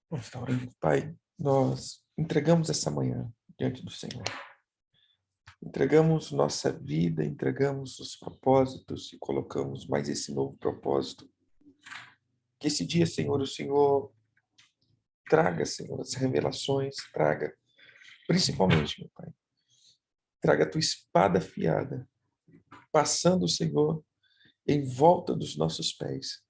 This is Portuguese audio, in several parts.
Vamos estar orando. Pai, nós entregamos essa manhã diante do Senhor. Entregamos nossa vida, entregamos os propósitos e colocamos mais esse novo propósito. Que esse dia, Senhor, o Senhor traga, Senhor, as revelações, traga, principalmente, meu Pai, traga a tua espada afiada, passando, Senhor, em volta dos nossos pés,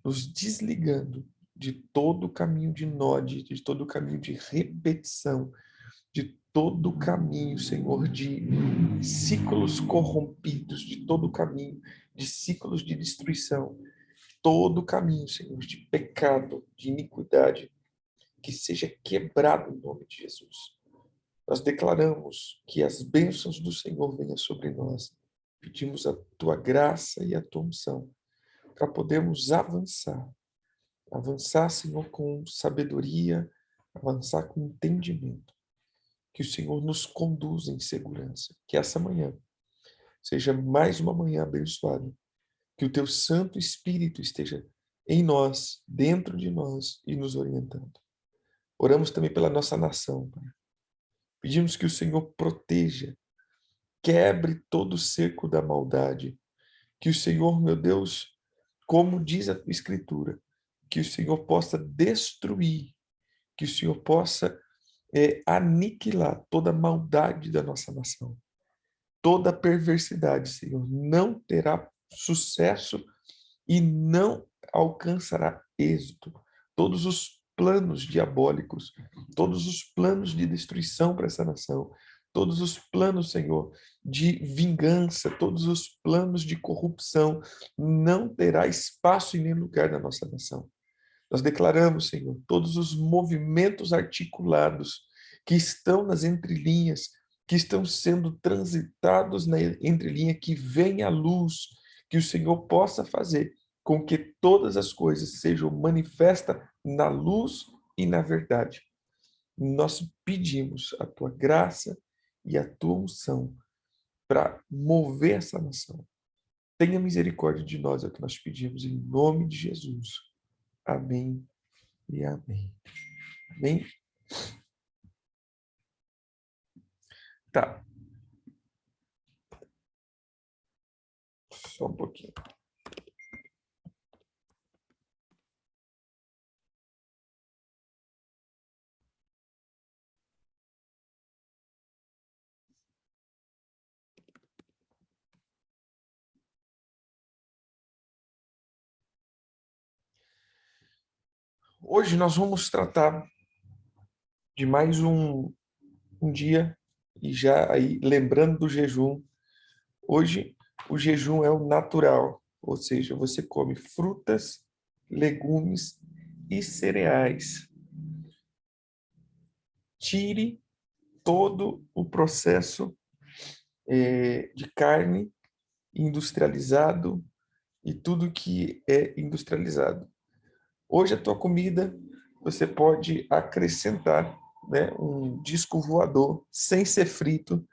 nos desligando de todo o caminho de nó, de todo o caminho de repetição, de todo o caminho, Senhor, de ciclos corrompidos, de todo o caminho de ciclos de destruição, todo o caminho, Senhor, de pecado, de iniquidade, que seja quebrado em nome de Jesus. Nós declaramos que as bênçãos do Senhor venham sobre nós. Pedimos a tua graça e a tua unção para podermos avançar. Avançar, Senhor, com sabedoria, avançar com entendimento. Que o Senhor nos conduza em segurança. Que essa manhã seja mais uma manhã abençoada. Que o teu Santo Espírito esteja em nós, dentro de nós e nos orientando. Oramos também pela nossa nação, Pai. Pedimos que o Senhor proteja, quebre todo o cerco da maldade. Que o Senhor, meu Deus, como diz a tua Escritura, que o Senhor possa destruir, que o Senhor possa aniquilar toda a maldade da nossa nação. Toda perversidade, Senhor, não terá sucesso e não alcançará êxito. Todos os planos diabólicos, todos os planos de destruição para essa nação, todos os planos, Senhor, de vingança, todos os planos de corrupção, não terá espaço e nem lugar na nossa nação. Nós declaramos, Senhor, todos os movimentos articulados que estão nas entrelinhas, que estão sendo transitados na entrelinha, que venha a luz, que o Senhor possa fazer com que todas as coisas sejam manifestas na luz e na verdade. Nós pedimos a tua graça e a tua unção para mover essa nação. Tenha misericórdia de nós, é o que nós pedimos, em nome de Jesus. Amém e amém. Amém? Tá. Só um pouquinho. Hoje nós vamos tratar de mais um dia, e já aí lembrando do jejum. Hoje o jejum é o natural, ou seja, você come frutas, legumes e cereais. Tire todo o processo de carne industrializado e tudo que é industrializado. Hoje a tua comida, você pode acrescentar, né, um disco voador sem ser frito.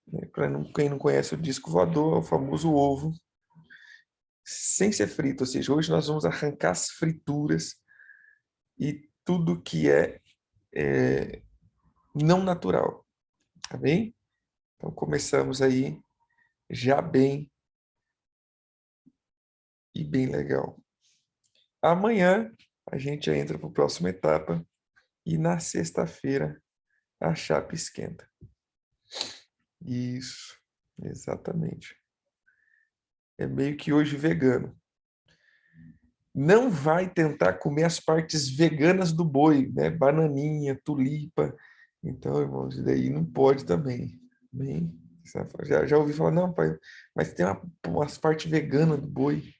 Né, para quem não conhece o disco voador, é o famoso ovo, sem ser frito. Ou seja, hoje nós vamos arrancar as frituras e tudo que é não natural. Tá bem? Então começamos aí já bem e bem legal. Amanhã a gente entra para a próxima etapa e na sexta-feira a chapa esquenta. Isso, exatamente. É meio que hoje vegano. Não vai tentar comer as partes veganas do boi, né? Bananinha, tulipa. Então, irmãos, isso daí não pode também. Bem, já ouvi falar, não, pai, mas tem umas partes veganas do boi.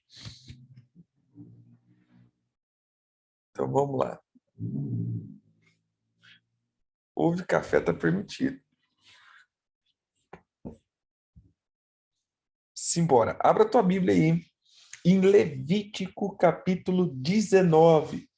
Então, vamos lá. Ovo e café está permitido. Simbora. Abra tua Bíblia aí, em Levítico, capítulo 19.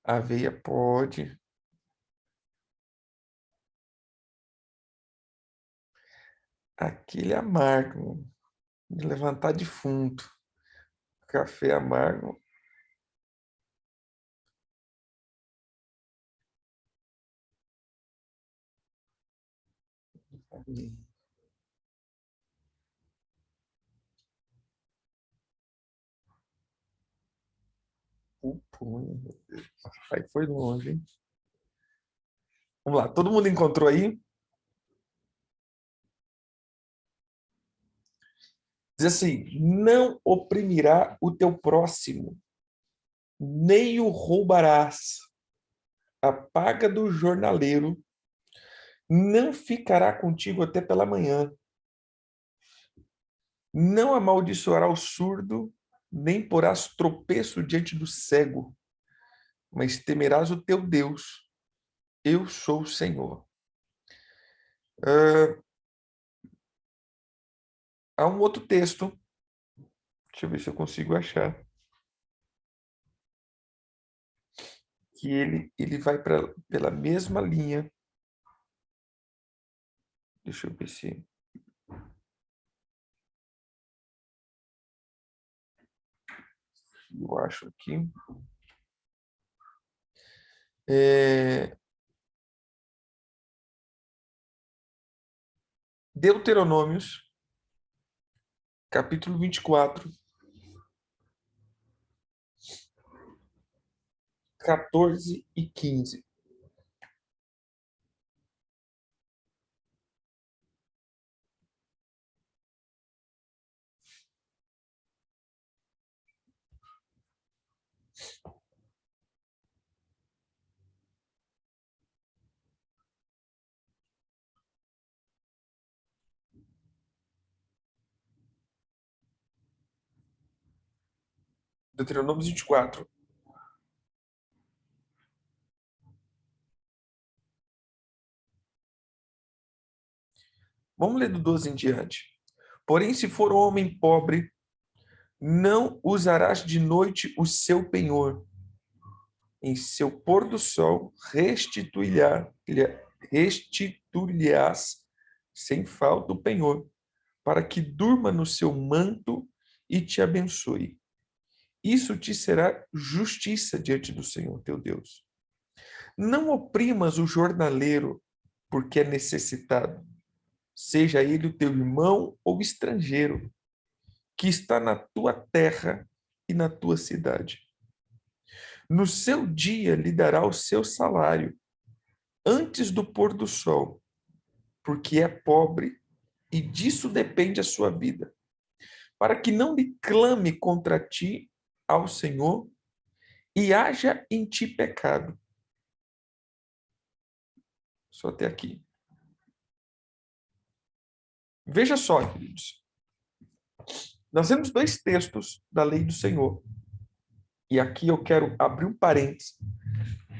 Aveia pode. Aquele amargo, de levantar defunto. Café amargo. Pupunha, meu Deus. Aí foi longe, hein? Vamos lá, todo mundo encontrou aí? Diz assim: não oprimirá o teu próximo, nem o roubarás. A paga do jornaleiro não ficará contigo até pela manhã. Não amaldiçoará o surdo, nem porás tropeço diante do cego, mas temerás o teu Deus. Eu sou o Senhor. Ah, há um outro texto, deixa eu ver se eu consigo achar, que ele vai pela mesma linha. Deixa eu ver se eu acho aqui. É, Deuteronômios, capítulo 24, 14 e 15. Deuteronômio 24. Vamos ler do 12 em diante. Porém, se for homem pobre, não usarás de noite o seu penhor. Em seu pôr do sol restituir-lhe-ás sem falta o penhor, para que durma no seu manto e te abençoe. Isso te será justiça diante do Senhor teu Deus. Não oprimas o jornaleiro, porque é necessitado, seja ele o teu irmão ou estrangeiro, que está na tua terra e na tua cidade. No seu dia lhe dará o seu salário, antes do pôr do sol, porque é pobre e disso depende a sua vida, para que não lhe clame contra ti ao Senhor e haja em ti pecado. Só até aqui. Veja só, queridos. Nós temos dois textos da lei do Senhor. E aqui eu quero abrir um parênteses,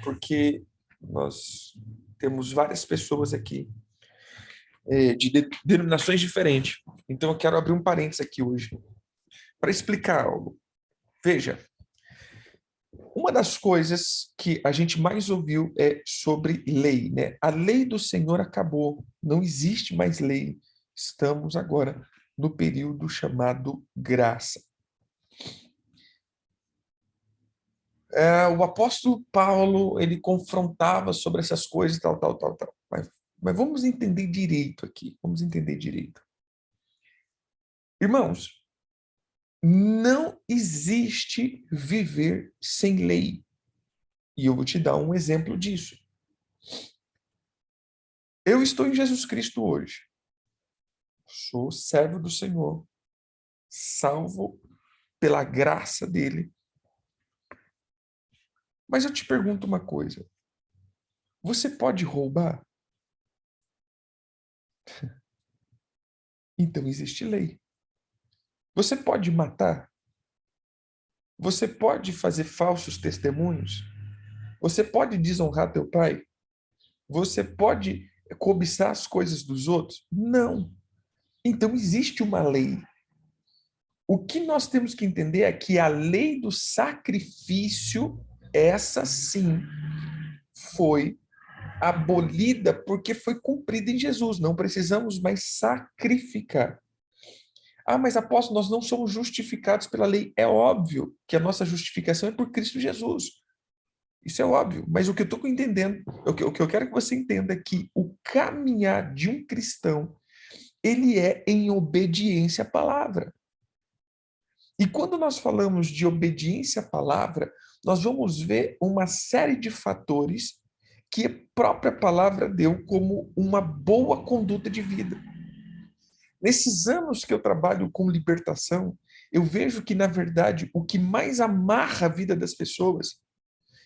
porque nós temos várias pessoas aqui de denominações diferentes. Então eu quero abrir um parênteses aqui hoje para explicar algo. Veja, uma das coisas que a gente mais ouviu é sobre lei, né? A lei do Senhor acabou, não existe mais lei. Estamos agora no período chamado graça. O apóstolo Paulo, ele confrontava sobre essas coisas, tal, tal, tal, tal. Mas vamos entender direito aqui, vamos entender direito. Irmãos, não existe viver sem lei. E eu vou te dar um exemplo disso. Eu estou em Jesus Cristo hoje. Sou servo do Senhor, salvo pela graça dele. Mas eu te pergunto uma coisa. Você pode roubar? Então existe lei. Você pode matar? Você pode fazer falsos testemunhos? Você pode desonrar teu pai? Você pode cobiçar as coisas dos outros? Não. Então existe uma lei. O que nós temos que entender é que a lei do sacrifício essa sim foi abolida porque foi cumprida em Jesus. Não precisamos mais sacrificar. Ah, mas apóstolo, nós não somos justificados pela lei. É óbvio que a nossa justificação é por Cristo Jesus. Isso é óbvio. Mas o que eu estou entendendo, o que eu quero que você entenda é que o caminhar de um cristão, ele é em obediência à palavra. E quando nós falamos de obediência à palavra, nós vamos ver uma série de fatores que a própria palavra deu como uma boa conduta de vida. Nesses anos que eu trabalho com libertação, eu vejo que, na verdade, o que mais amarra a vida das pessoas,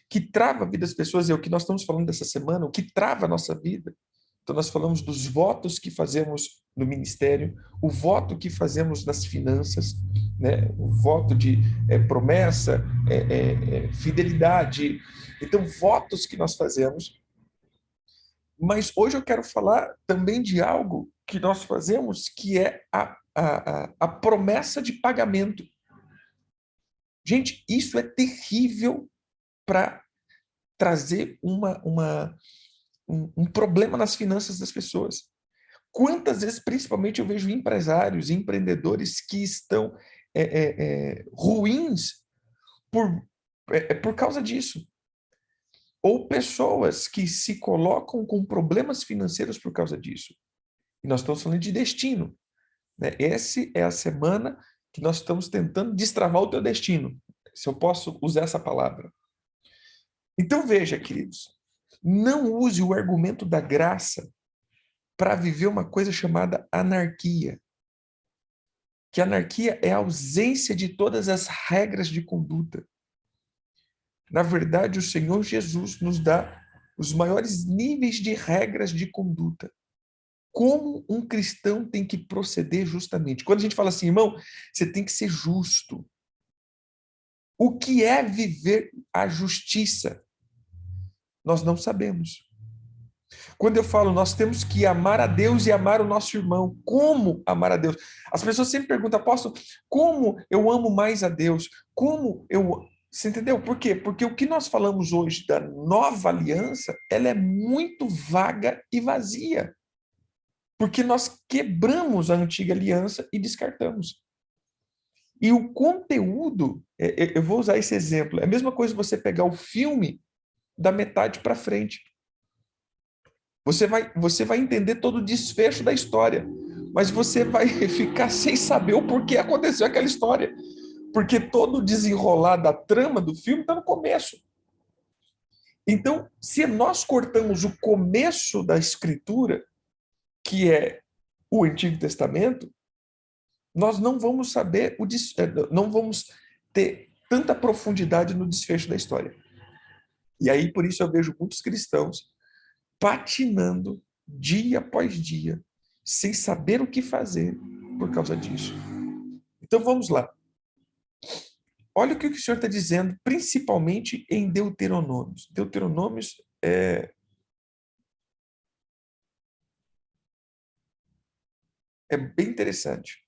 que trava a vida das pessoas, é o que nós estamos falando dessa semana, o que trava a nossa vida. Então, nós falamos dos votos que fazemos no ministério, o voto que fazemos nas finanças, né? O voto de promessa, fidelidade. Então, votos que nós fazemos. Mas hoje eu quero falar também de algo que nós fazemos, que é a promessa de pagamento. Gente, isso é terrível para trazer um problema nas finanças das pessoas. Quantas vezes, principalmente, eu vejo empresários, empreendedores que estão ruins por causa disso. Ou pessoas que se colocam com problemas financeiros por causa disso. E nós estamos falando de destino, né? Essa é a semana que nós estamos tentando destravar o teu destino, se eu posso usar essa palavra. Então veja, queridos, não use o argumento da graça para viver uma coisa chamada anarquia. Que anarquia é a ausência de todas as regras de conduta. Na verdade, o Senhor Jesus nos dá os maiores níveis de regras de conduta. Como um cristão tem que proceder justamente. Quando a gente fala assim, irmão, você tem que ser justo. O que é viver a justiça? Nós não sabemos. Quando eu falo, nós temos que amar a Deus e amar o nosso irmão. Como amar a Deus? As pessoas sempre perguntam, apóstolo, como eu amo mais a Deus? Como eu... Você entendeu? Por quê? Porque o que nós falamos hoje da nova aliança, ela é muito vaga e vazia. Porque nós quebramos a antiga aliança e descartamos. E o conteúdo, eu vou usar esse exemplo, é a mesma coisa você pegar o filme da metade para frente. Você vai entender todo o desfecho da história, mas você vai ficar sem saber o porquê aconteceu aquela história. Porque todo o desenrolar da trama do filme está no começo. Então, se nós cortamos o começo da escritura, que é o Antigo Testamento, nós não vamos saber, não vamos ter tanta profundidade no desfecho da história. E aí, por isso, eu vejo muitos cristãos patinando dia após dia, sem saber o que fazer por causa disso. Então, vamos lá. Olha o que o Senhor está dizendo, principalmente em Deuteronômios. Deuteronômios é bem interessante.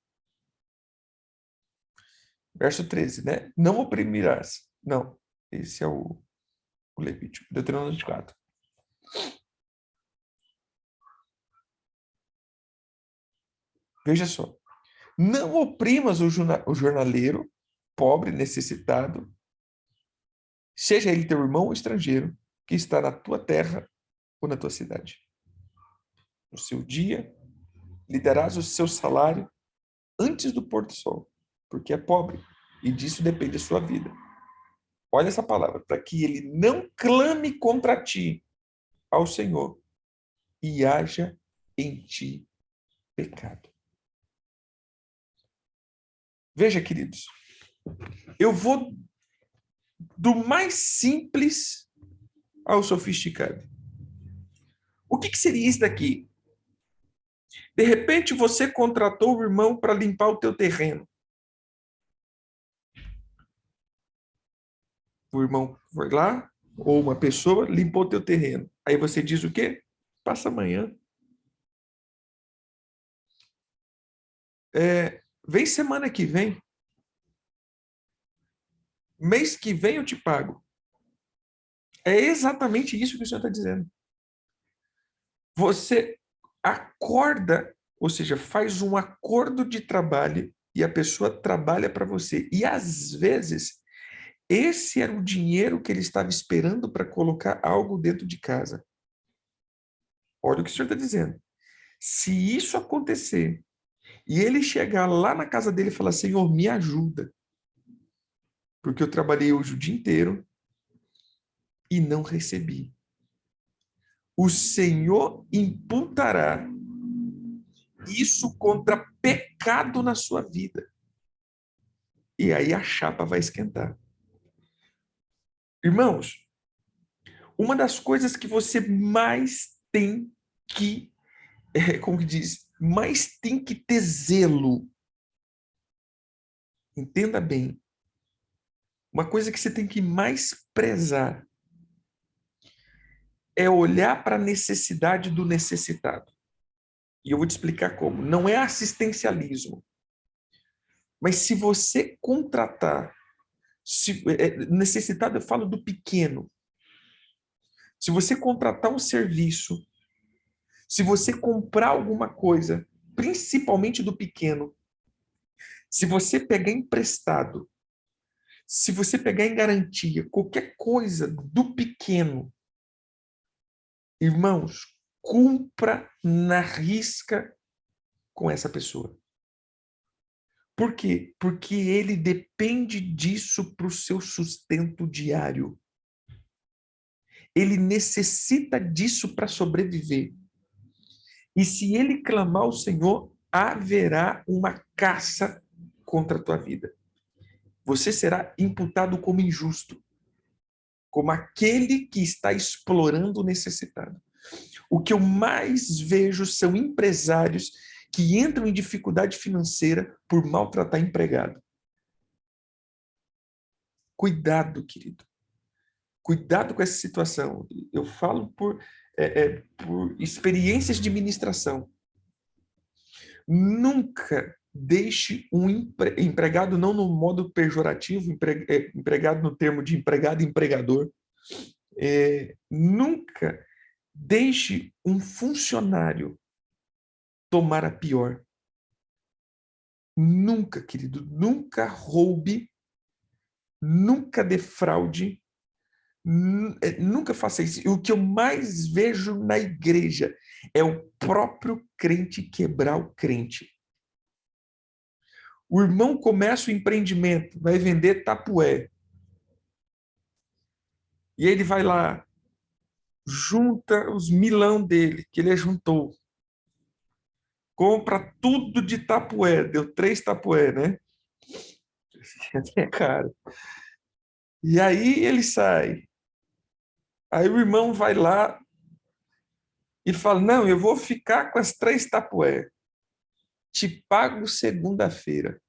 Verso 13, né? Não oprimirás. Não, esse é o Levítico. Deuteronômio 24. Veja só. Não oprimas o jornaleiro, pobre, necessitado, seja ele teu irmão ou estrangeiro, que está na tua terra ou na tua cidade. No seu dia, lhe darás o seu salário antes do pôr do sol, porque é pobre, e disso depende a sua vida. Olha essa palavra, para que ele não clame contra ti ao Senhor e haja em ti pecado. Veja, queridos, eu vou do mais simples ao sofisticado. O que seria isso daqui? De repente, você contratou o irmão para limpar o teu terreno. O irmão foi lá, ou uma pessoa, limpou o teu terreno. Aí você diz o quê? Passa amanhã. Vem semana que vem. Mês que vem eu te pago. É exatamente isso que o Senhor está dizendo. Você acorda, ou seja, faz um acordo de trabalho e a pessoa trabalha para você. E às vezes, esse era o dinheiro que ele estava esperando para colocar algo dentro de casa. Olha o que o Senhor está dizendo. Se isso acontecer e ele chegar lá na casa dele e falar: Senhor, me ajuda, porque eu trabalhei hoje o dia inteiro e não recebi. O Senhor imputará isso contra pecado na sua vida. E aí a chapa vai esquentar. Irmãos, uma das coisas que você mais tem que, como que diz, mais tem que ter zelo, entenda bem, uma coisa que você tem que mais prezar é olhar para a necessidade do necessitado. E eu vou te explicar como. Não é assistencialismo. Mas se você contratar, necessitado, eu falo do pequeno. Se você contratar um serviço, se você comprar alguma coisa, principalmente do pequeno, se você pegar emprestado, se você pegar em garantia, qualquer coisa do pequeno, irmãos, cumpra na risca com essa pessoa. Por quê? Porque ele depende disso para o seu sustento diário. Ele necessita disso para sobreviver. E se ele clamar ao Senhor, haverá uma caça contra a tua vida. Você será imputado como injusto, como aquele que está explorando o necessitado. O que eu mais vejo são empresários que entram em dificuldade financeira por maltratar empregado. Cuidado, querido. Cuidado com essa situação. Eu falo por experiências de ministração. Nunca deixe um empregado, não no modo pejorativo, empregado no termo de empregado e empregador, nunca deixe um funcionário tomar a pior. Nunca, querido, nunca roube, nunca defraude, nunca faça isso. E o que eu mais vejo na igreja é o próprio crente quebrar o crente. O irmão começa o empreendimento, vai vender tapué. E ele vai lá, junta os milão dele, que ele juntou. Compra tudo de tapué, deu 3 tapué, né? É caro. E aí ele sai. Aí o irmão vai lá e fala: Não, eu vou ficar com as 3 tapué. Te pago segunda-feira.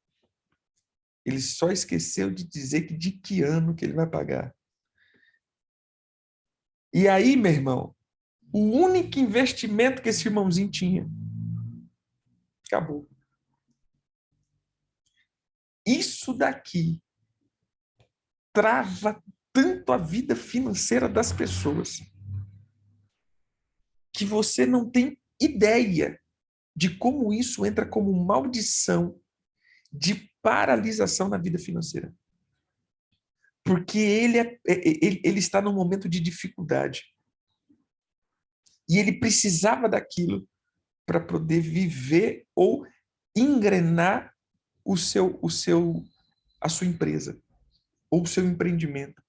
Ele só esqueceu de dizer que de que ano que ele vai pagar. E aí, meu irmão, o único investimento que esse irmãozinho tinha, acabou. Isso daqui trava tanto a vida financeira das pessoas que você não tem ideia de como isso entra como maldição de paralisação na vida financeira. Porque ele está num momento de dificuldade. E ele precisava daquilo para poder viver ou engrenar a sua empresa ou o seu empreendimento.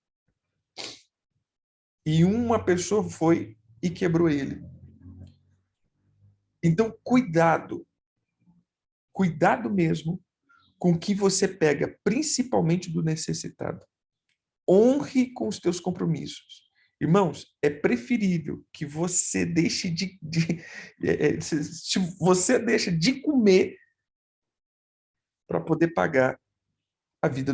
E uma pessoa foi e quebrou ele. Então, cuidado mesmo com o que você pega, principalmente do necessitado. Honre com os teus compromissos. Irmãos, é preferível que você deixe se você deixa de comer para poder pagar a vida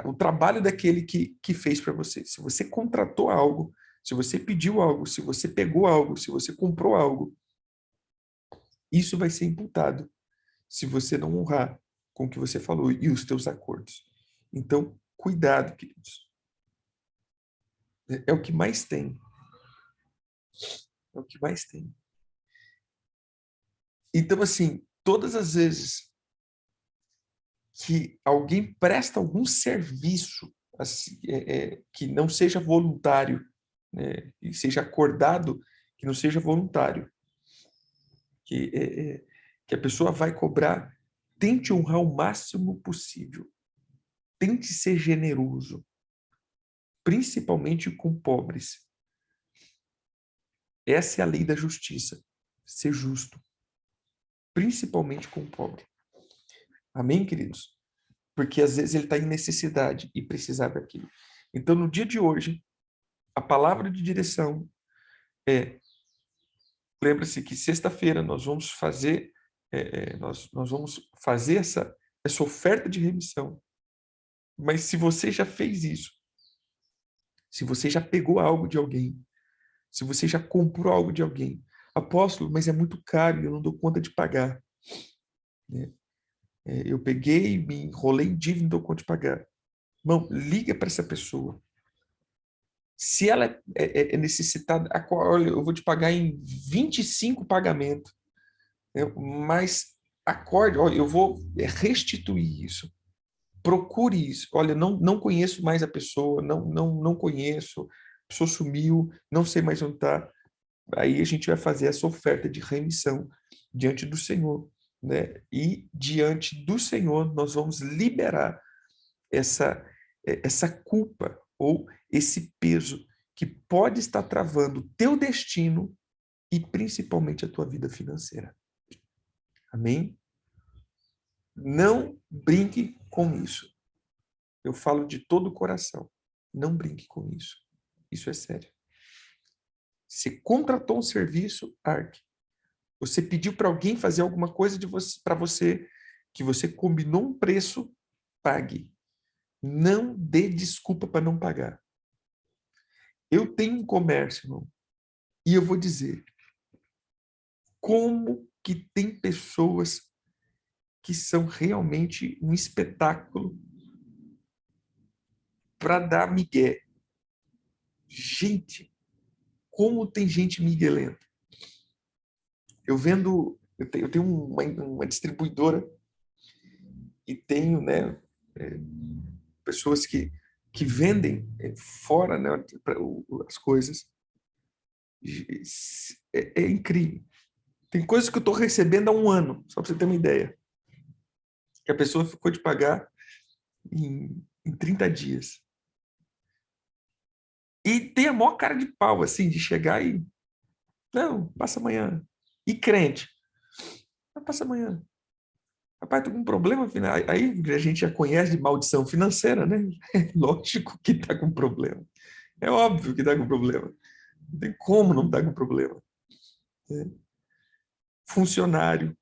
o trabalho daquele que fez para você. Se você contratou algo, se você pediu algo, se você pegou algo, se você comprou algo, isso vai ser imputado se você não honrar com o que você falou e os teus acordos. Então, cuidado, queridos. É o que mais tem. É o que mais tem. Então, assim, todas as vezes que alguém presta algum serviço assim, que não seja voluntário, né, e seja acordado, que não seja voluntário, que, que a pessoa vai cobrar, tente honrar o máximo possível. Tente ser generoso, principalmente com pobres. Essa é a lei da justiça. Ser justo, principalmente com o pobre. Amém, queridos? Porque às vezes ele está em necessidade e precisar daquilo. Então, no dia de hoje, a palavra de direção é: lembra-se que sexta-feira nós vamos fazer nós vamos fazer essa oferta de remissão. Mas se você já fez isso, se você já pegou algo de alguém, se você já comprou algo de alguém, apóstolo, mas é muito caro e eu não dou conta de pagar, né? Eu peguei, me enrolei em dívida, não dou conta de pagar. Irmão, liga para essa pessoa. Se ela é necessitada, olha, eu vou te pagar em 25 pagamentos, né? Mas acorde, olha, eu vou restituir isso. Procure isso. Olha, não conheço mais a pessoa, não conheço, a pessoa sumiu, não sei mais onde está. Aí a gente vai fazer essa oferta de remissão diante do Senhor, né? E diante do Senhor nós vamos liberar essa culpa ou esse peso que pode estar travando o teu destino e principalmente a tua vida financeira. Amém? Não brinque com isso. Eu falo de todo o coração. Não brinque com isso. Isso é sério. Você contratou um serviço, arque. Você pediu para alguém fazer alguma coisa para você, que você combinou um preço, pague. Não dê desculpa para não pagar. Eu tenho um comércio, irmão, e eu vou dizer, como que tem pessoas que são realmente um espetáculo para dar migué. Gente, como tem gente miguelenta. Eu tenho uma distribuidora e tenho, né, pessoas que vendem fora, né, as coisas. É incrível. Tem coisas que eu estou recebendo há um ano, só para você ter uma ideia. Que a pessoa ficou de pagar em 30 dias. E tem a maior cara de pau, assim, de chegar e... Não, passa amanhã. E crente. Passa amanhã. Rapaz, tô com um problema final. Aí a gente já conhece de maldição financeira, né? É lógico que tá com problema. É óbvio que tá com problema. Não tem como não estar com problema. Né? Funcionário.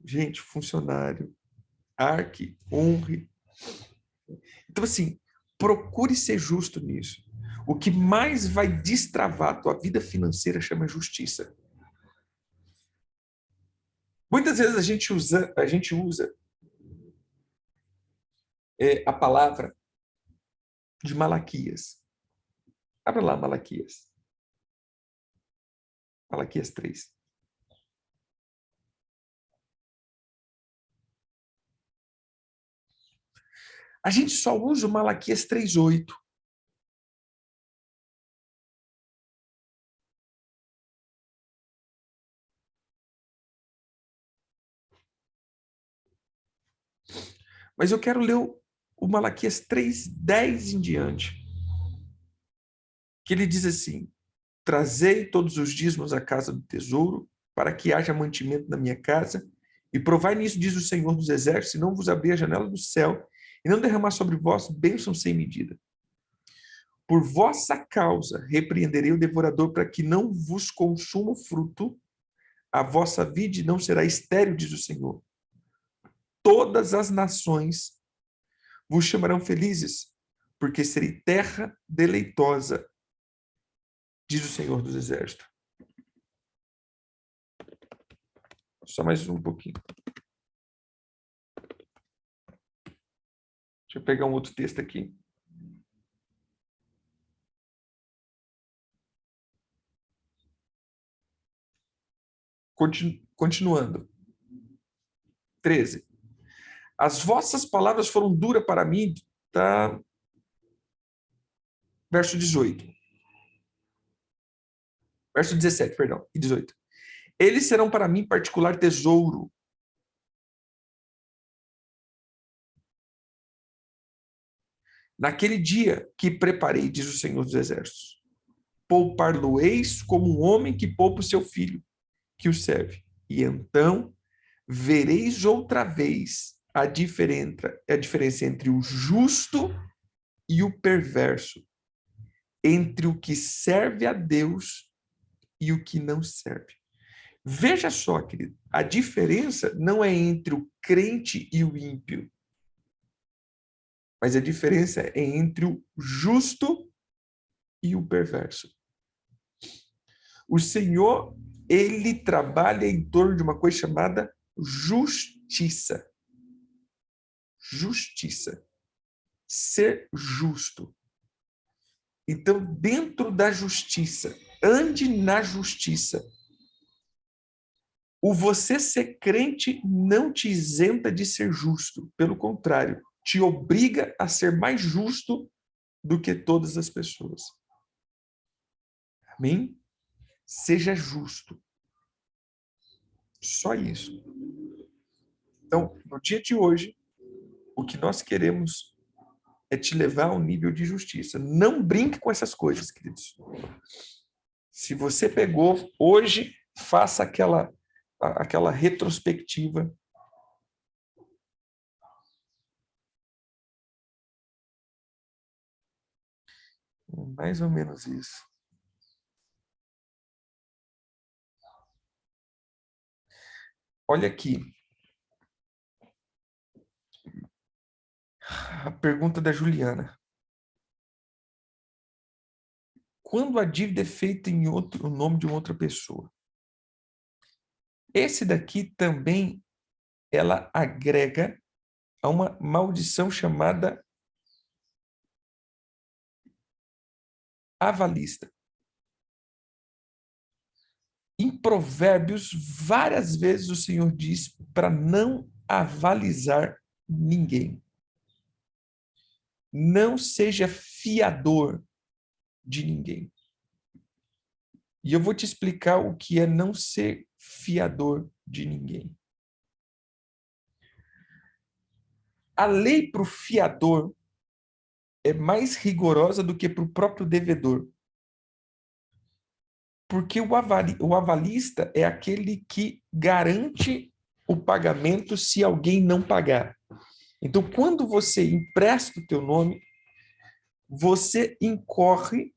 Gente, funcionário. Arque, honre. Então, assim, procure ser justo nisso. O que mais vai destravar a tua vida financeira chama justiça. Muitas vezes a gente usa a palavra de Malaquias. Abra lá Malaquias. Malaquias 3. A gente só usa o Malaquias 3:8. Mas eu quero ler o Malaquias 3:10 em diante. Que ele diz assim: trazei todos os dízimos à casa do tesouro, para que haja mantimento na minha casa, e provai nisso, diz o Senhor dos Exércitos, se não vos abrir a janela do céu, e não derramar sobre vós bênção sem medida. Por vossa causa repreenderei o devorador, para que não vos consuma o fruto, a vossa vide não será estéril, diz o Senhor. Todas as nações vos chamarão felizes, porque serei terra deleitosa, diz o Senhor dos Exércitos. Só mais um pouquinho. Deixa eu pegar um outro texto aqui. Continuando. 13. As vossas palavras foram duras para mim, tá? Verso 18. Verso 17, perdão, e 18. Eles serão para mim particular tesouro. Naquele dia que preparei, diz o Senhor dos Exércitos, poupar-lo-eis como um homem que poupa o seu filho, que o serve. E então vereis outra vez a diferença entre o justo e o perverso, entre o que serve a Deus e o que não serve. Veja só, querido, a diferença não é entre o crente e o ímpio, mas a diferença é entre o justo e o perverso. O Senhor, ele trabalha em torno de uma coisa chamada justiça. Justiça. Ser justo. Então, dentro da justiça, ande na justiça. O você ser crente não te isenta de ser justo. Pelo contrário, te obriga a ser mais justo do que todas as pessoas. Amém? Seja justo. Só isso. Então, no dia de hoje, o que nós queremos é te levar a um nível de justiça. Não brinque com essas coisas, queridos. Se você pegou hoje, faça aquela retrospectiva. Mais ou menos isso. Olha aqui. A pergunta da Juliana. Quando a dívida é feita em o nome de uma outra pessoa? Esse daqui também, ela agrega a uma maldição chamada avalista. Em Provérbios, várias vezes o Senhor diz para não avalizar ninguém. Não seja fiador de ninguém. E eu vou te explicar o que é não ser fiador de ninguém. A lei para o fiador é mais rigorosa do que para o próprio devedor. Porque o avalista é aquele que garante o pagamento se alguém não pagar. Então, quando você empresta o teu nome, você incorre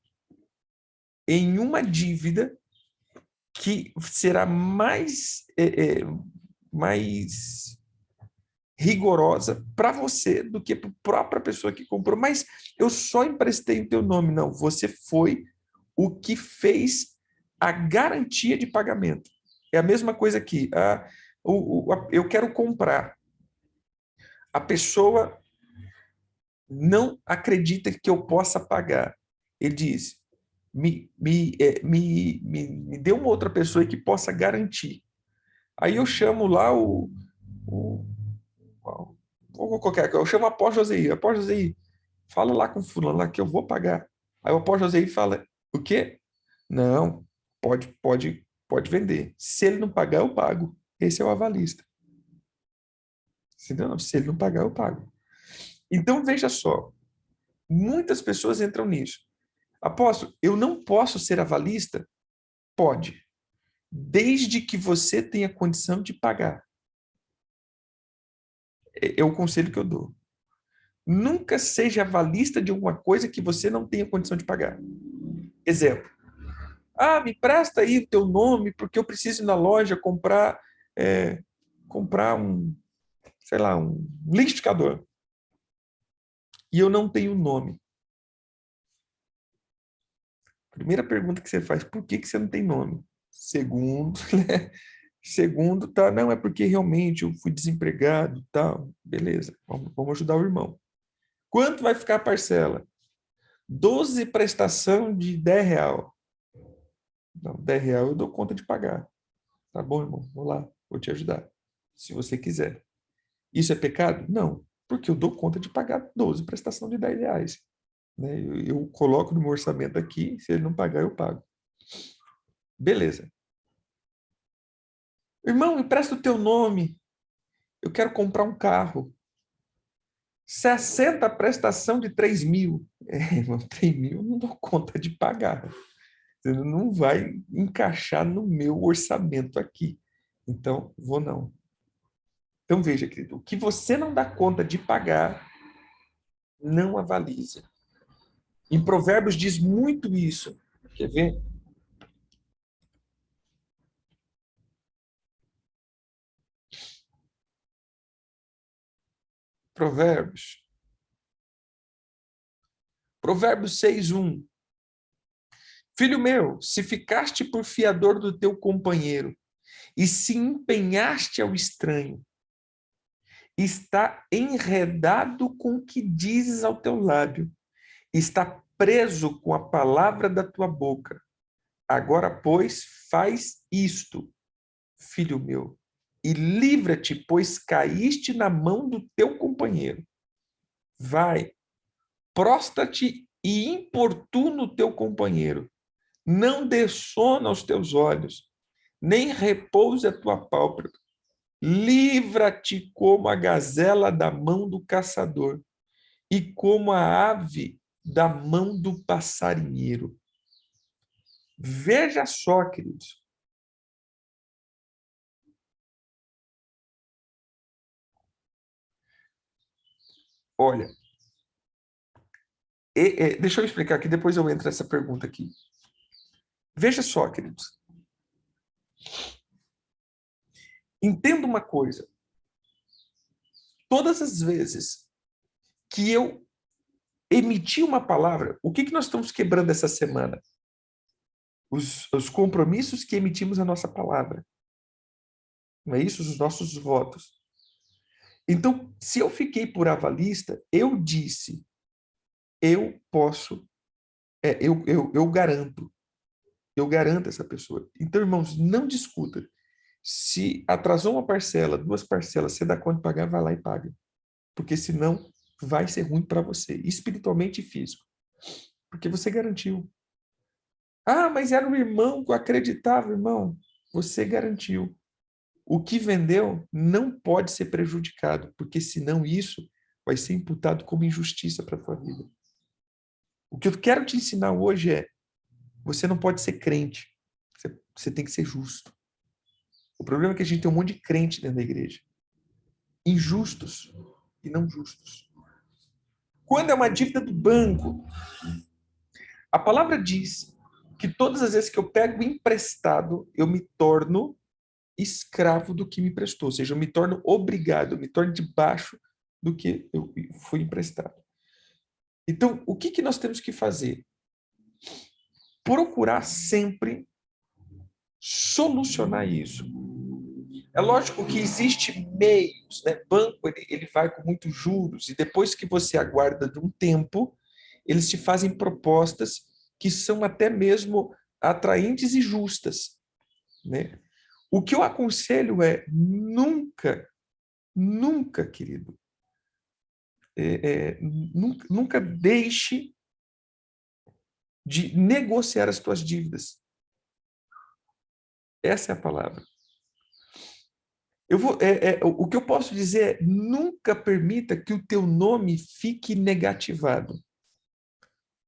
em uma dívida que será mais rigorosa para você do que para a própria pessoa que comprou. Mas eu só emprestei o teu nome. Não, você foi o que fez a garantia de pagamento. É a mesma coisa aqui. Eu quero comprar. A pessoa não acredita que eu possa pagar. Ele diz, me dê uma outra pessoa que possa garantir. Aí eu chamo lá eu chamo a apóstolo Joseir. Apóstolo Joseir, fala lá com o fulano lá que eu vou pagar. Aí o apóstolo Joseir fala, o quê? Não, pode vender. Se ele não pagar, eu pago. Esse é o avalista. Se ele não pagar, eu pago. Então, veja só, muitas pessoas entram nisso. Apóstolo, eu não posso ser avalista? Pode, desde que você tenha condição de pagar. É o conselho que eu dou. Nunca seja avalista de alguma coisa que você não tenha condição de pagar. Exemplo. Me presta aí o teu nome, porque eu preciso ir na loja comprar um, sei lá, um liquidificador. E eu não tenho nome. Primeira pergunta que você faz, por que você não tem nome? Segundo, né? Segundo, tá, não, é porque realmente eu fui desempregado, tal. Beleza, vamos ajudar o irmão. Quanto vai ficar a parcela? 12 prestação de R$10. Não, R$10 eu dou conta de pagar. Tá bom, irmão? Vou lá, vou te ajudar, se você quiser. Isso é pecado? Não, porque eu dou conta de pagar 12 prestação de R$ 10. Né? Eu coloco no meu orçamento aqui, se ele não pagar, eu pago. Beleza. Irmão, empresta o teu nome. Eu quero comprar um carro. 60 prestação de 3 mil. Irmão, 3 mil eu não dou conta de pagar. Você não vai encaixar no meu orçamento aqui. Então, vou não. Então, veja, querido, o que você não dá conta de pagar, não avalize. Em Provérbios diz muito isso. Quer ver? Provérbios. Provérbios 6:1. Filho meu, se ficaste por fiador do teu companheiro e se empenhaste ao estranho, está enredado com o que dizes ao teu lábio, está preso com a palavra da tua boca. Agora, pois, faz isto, filho meu, e livra-te, pois caíste na mão do teu companheiro. Vai, prostra-te e importuna o teu companheiro. Não dê sono aos teus olhos, nem repouse a tua pálpebra. Livra-te como a gazela da mão do caçador e como a ave da mão do passarinheiro. Veja só, queridos. Olha, deixa eu explicar aqui, depois eu entro nessa pergunta aqui. Veja só, queridos. Entenda uma coisa. Todas as vezes que eu emitir uma palavra, o que nós estamos quebrando essa semana? Os compromissos que emitimos a nossa palavra. Não é isso? Os nossos votos. Então, se eu fiquei por avalista, eu disse, eu posso, eu garanto essa pessoa. Então, irmãos, não discuta. Se atrasou uma parcela, 2 parcelas, você dá conta de pagar, vai lá e paga. Porque senão vai ser ruim para você, espiritualmente e físico. Porque você garantiu. Ah, mas era um irmão que eu acreditava, irmão. Você garantiu. O que vendeu não pode ser prejudicado, porque senão isso vai ser imputado como injustiça para a tua vida. O que eu quero te ensinar hoje é, você não pode ser crente, você tem que ser justo. O problema é que a gente tem um monte de crente dentro da igreja. Injustos e não justos. Quando é uma dívida do banco, a palavra diz que todas as vezes que eu pego emprestado, eu me torno escravo do que me prestou, ou seja, eu me torno obrigado, eu me torno debaixo do que eu fui emprestado. Então, o que nós temos que fazer? Procurar sempre solucionar isso. É lógico que existe meios, né? Banco, ele vai com muitos juros, e depois que você aguarda de um tempo, eles te fazem propostas que são até mesmo atraentes e justas, né? O que eu aconselho é nunca, querido, nunca deixe de negociar as tuas dívidas. Essa é a palavra. O que eu posso dizer é, nunca permita que o teu nome fique negativado.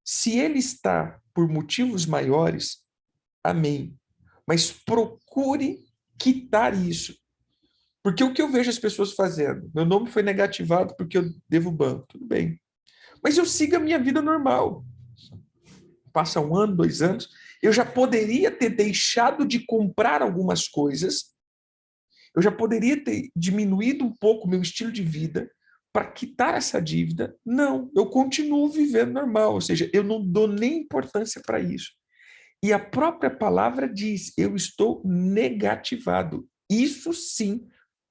Se ele está por motivos maiores, amém. Mas procure quitar isso. Porque o que eu vejo as pessoas fazendo? Meu nome foi negativado porque eu devo banco. Tudo bem. Mas eu sigo a minha vida normal. Passa 1 ano, 2 anos, eu já poderia ter deixado de comprar algumas coisas, eu já poderia ter diminuído um pouco o meu estilo de vida para quitar essa dívida. Não, eu continuo vivendo normal, ou seja, eu não dou nem importância para isso. E a própria palavra diz, eu estou negativado. Isso sim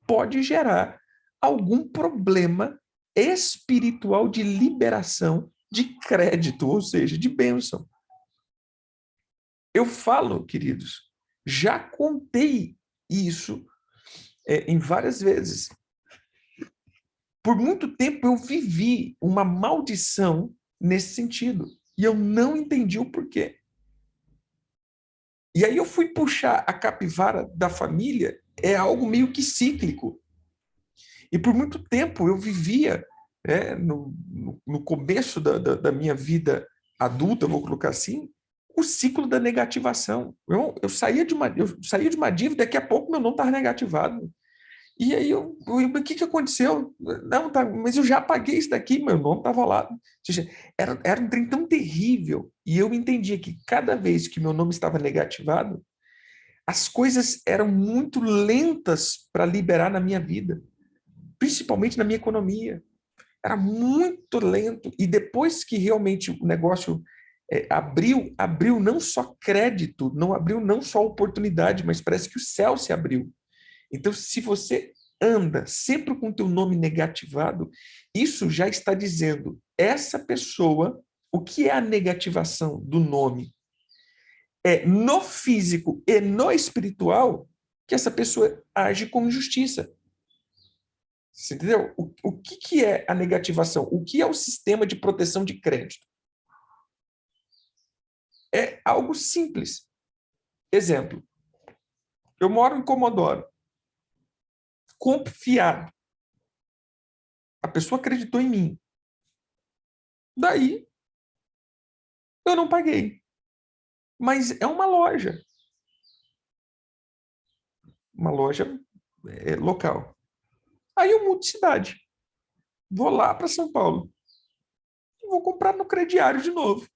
pode gerar algum problema espiritual de liberação de crédito, ou seja, de bênção. Eu falo, queridos, já contei isso em várias vezes. Por muito tempo eu vivi uma maldição nesse sentido. E eu não entendi o porquê. E aí eu fui puxar a capivara da família, é algo meio que cíclico. E por muito tempo eu vivia, no começo da minha vida adulta, vou colocar assim, o ciclo da negativação. Eu saía de uma dívida, daqui a pouco meu nome estava negativado. E aí, o que aconteceu? Não, tá, mas eu já paguei isso daqui, meu nome estava lá. Ou seja, era um trem tão terrível. E eu entendia que cada vez que meu nome estava negativado, as coisas eram muito lentas para liberar na minha vida, principalmente na minha economia. Era muito lento. E depois que realmente o negócio abriu não só crédito, não abriu não só oportunidade, mas parece que o céu se abriu. Então, se você anda sempre com o teu nome negativado, isso já está dizendo, essa pessoa, o que é a negativação do nome? É no físico e no espiritual que essa pessoa age com injustiça. Você entendeu? O que é a negativação? O que é o sistema de proteção de crédito? É algo simples. Exemplo, eu moro em Comodoro. Compro fiado. A pessoa acreditou em mim. Daí, eu não paguei. Mas é uma loja local. Aí eu mudo de cidade. Vou lá para São Paulo. E vou comprar no crediário de novo.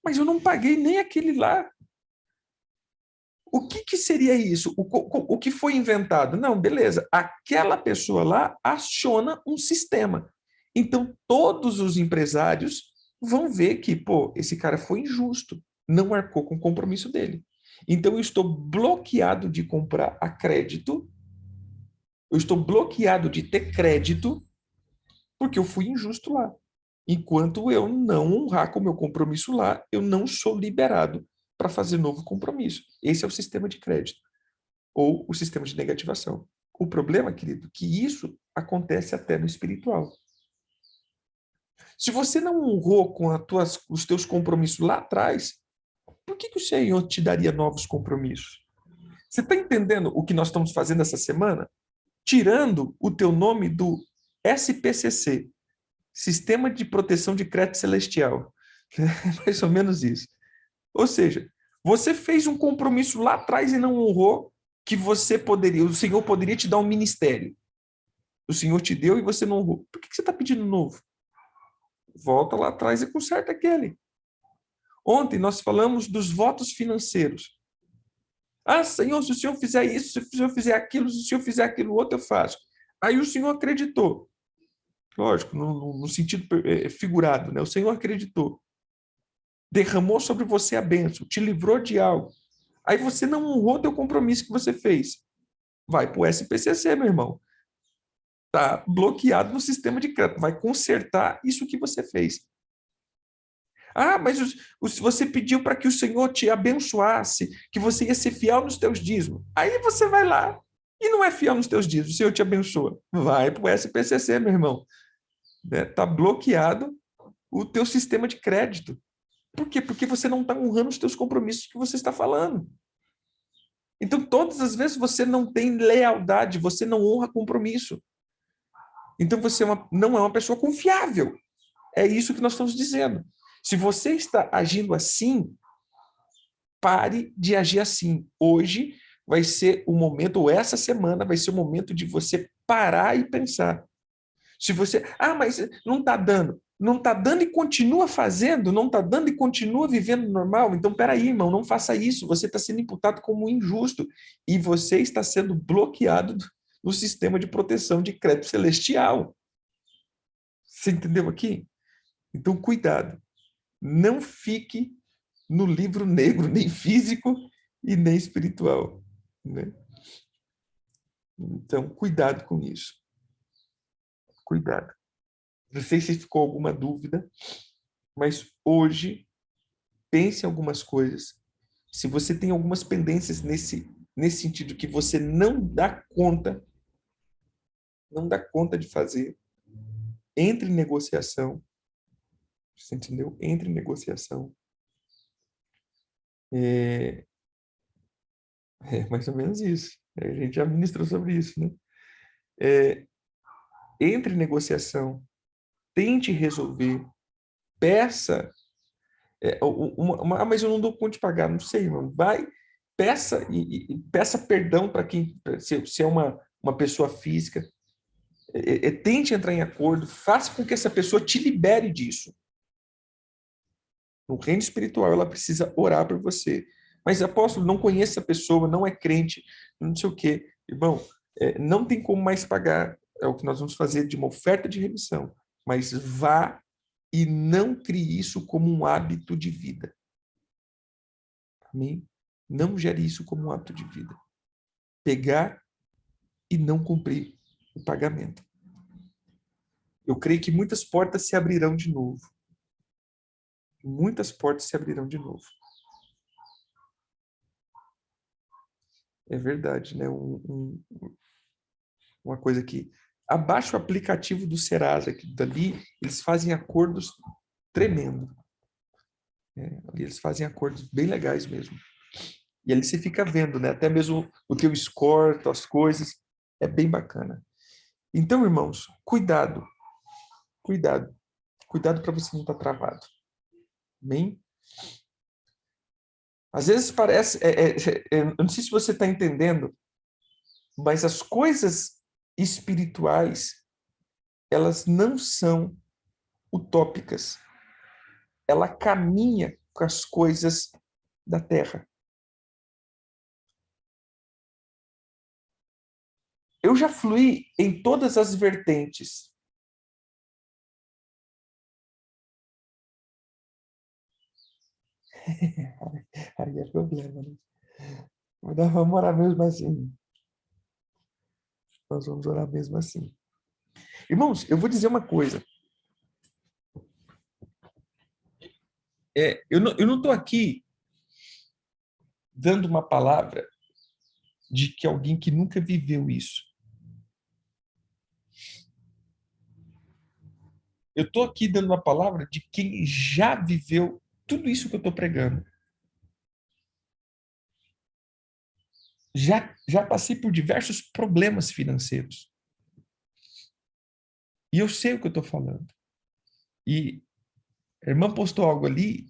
Mas eu não paguei nem aquele lá. O que seria isso? O que foi inventado? Não, beleza. Aquela pessoa lá aciona um sistema. Então, todos os empresários vão ver que, pô, esse cara foi injusto, não arcou com o compromisso dele. Então, eu estou bloqueado de comprar a crédito, eu estou bloqueado de ter crédito, porque eu fui injusto lá. Enquanto eu não honrar com o meu compromisso lá, eu não sou liberado para fazer novo compromisso. Esse é o sistema de crédito, ou o sistema de negativação. O problema, querido, que isso acontece até no espiritual. Se você não honrou com os teus compromissos lá atrás, por que o Senhor te daria novos compromissos? Você está entendendo o que nós estamos fazendo essa semana? Tirando o teu nome do SPCC, Sistema de Proteção de Crédito Celestial. É mais ou menos isso. Ou seja, você fez um compromisso lá atrás e não honrou, que o Senhor poderia te dar um ministério. O Senhor te deu e você não honrou. Por que você está pedindo novo? Volta lá atrás e conserta aquele. Ontem nós falamos dos votos financeiros. Ah, Senhor, se o Senhor fizer isso, se o Senhor fizer aquilo, se o Senhor fizer aquilo outro, eu faço. Aí o Senhor acreditou. Lógico, no sentido figurado, né? O Senhor acreditou. Derramou sobre você a bênção, te livrou de algo. Aí você não honrou teu compromisso que você fez. Vai para o SPCC, meu irmão. Está bloqueado no sistema de crédito. Vai consertar isso que você fez. Ah, mas você pediu para que o Senhor te abençoasse, que você ia ser fiel nos teus dízimos. Aí você vai lá e não é fiel nos teus dízimos, o Senhor te abençoa. Vai para o SPCC, meu irmão. Está bloqueado o teu sistema de crédito. Por quê? Porque você não está honrando os teus compromissos que você está falando. Então, todas as vezes você não tem lealdade, você não honra compromisso. Então, você não é uma pessoa confiável. É isso que nós estamos dizendo. Se você está agindo assim, pare de agir assim. Hoje vai ser o momento, ou essa semana vai ser o momento de você parar e pensar. Se você, mas não está dando. Não está dando e continua fazendo, não está dando e continua vivendo normal. Então, peraí, irmão, não faça isso. Você está sendo imputado como injusto e você está sendo bloqueado no sistema de proteção de crédito celestial. Você entendeu aqui? Então, cuidado. Não fique no livro negro, nem físico e nem espiritual, né? Então, cuidado com isso. Cuidado. Não sei se ficou alguma dúvida, mas hoje pense em algumas coisas. Se você tem algumas pendências nesse nesse sentido que você não dá conta de fazer, entre em negociação, você entendeu? Entre em negociação. É, é mais ou menos isso. A gente já ministrou sobre isso, né? É, entre em negociação, tente resolver, peça. Mas eu não dou conta de pagar, não sei, irmão. Vai, peça e peça perdão para quem, se é uma pessoa física. Tente entrar em acordo, faça com que essa pessoa te libere disso. No reino espiritual, ela precisa orar por você. Mas, apóstolo, não conhece a pessoa, não é crente, não sei o quê. Irmão, não tem como mais pagar, é o que nós vamos fazer de uma oferta de remissão. Mas vá e não crie isso como um hábito de vida. Amém? Não gere isso como um hábito de vida. Pegar e não cumprir o pagamento. Eu creio que muitas portas se abrirão de novo. Muitas portas se abrirão de novo. É verdade, né? Uma coisa que... Abaixa o aplicativo do Serasa, que dali eles fazem acordos tremendo. Ali eles fazem acordos bem legais mesmo. E ali você fica vendo, né? Até mesmo o teu score, as coisas. É bem bacana. Então, irmãos, cuidado. Cuidado. Cuidado para você não estar travado. Amém? Às vezes parece... eu não sei se você está entendendo, mas as coisas espirituais, elas não são utópicas. Ela caminha com as coisas da terra. Eu já fluí em todas as vertentes. Aí é problema, né? Mas nós vamos orar mesmo assim. Nós vamos orar mesmo assim. Irmãos, eu vou dizer uma coisa. Eu não estou aqui dando uma palavra de que alguém que nunca viveu isso. Eu estou aqui dando uma palavra de quem já viveu tudo isso que eu estou pregando. Já passei por diversos problemas financeiros. E eu sei o que eu estou falando. E a irmã postou algo ali.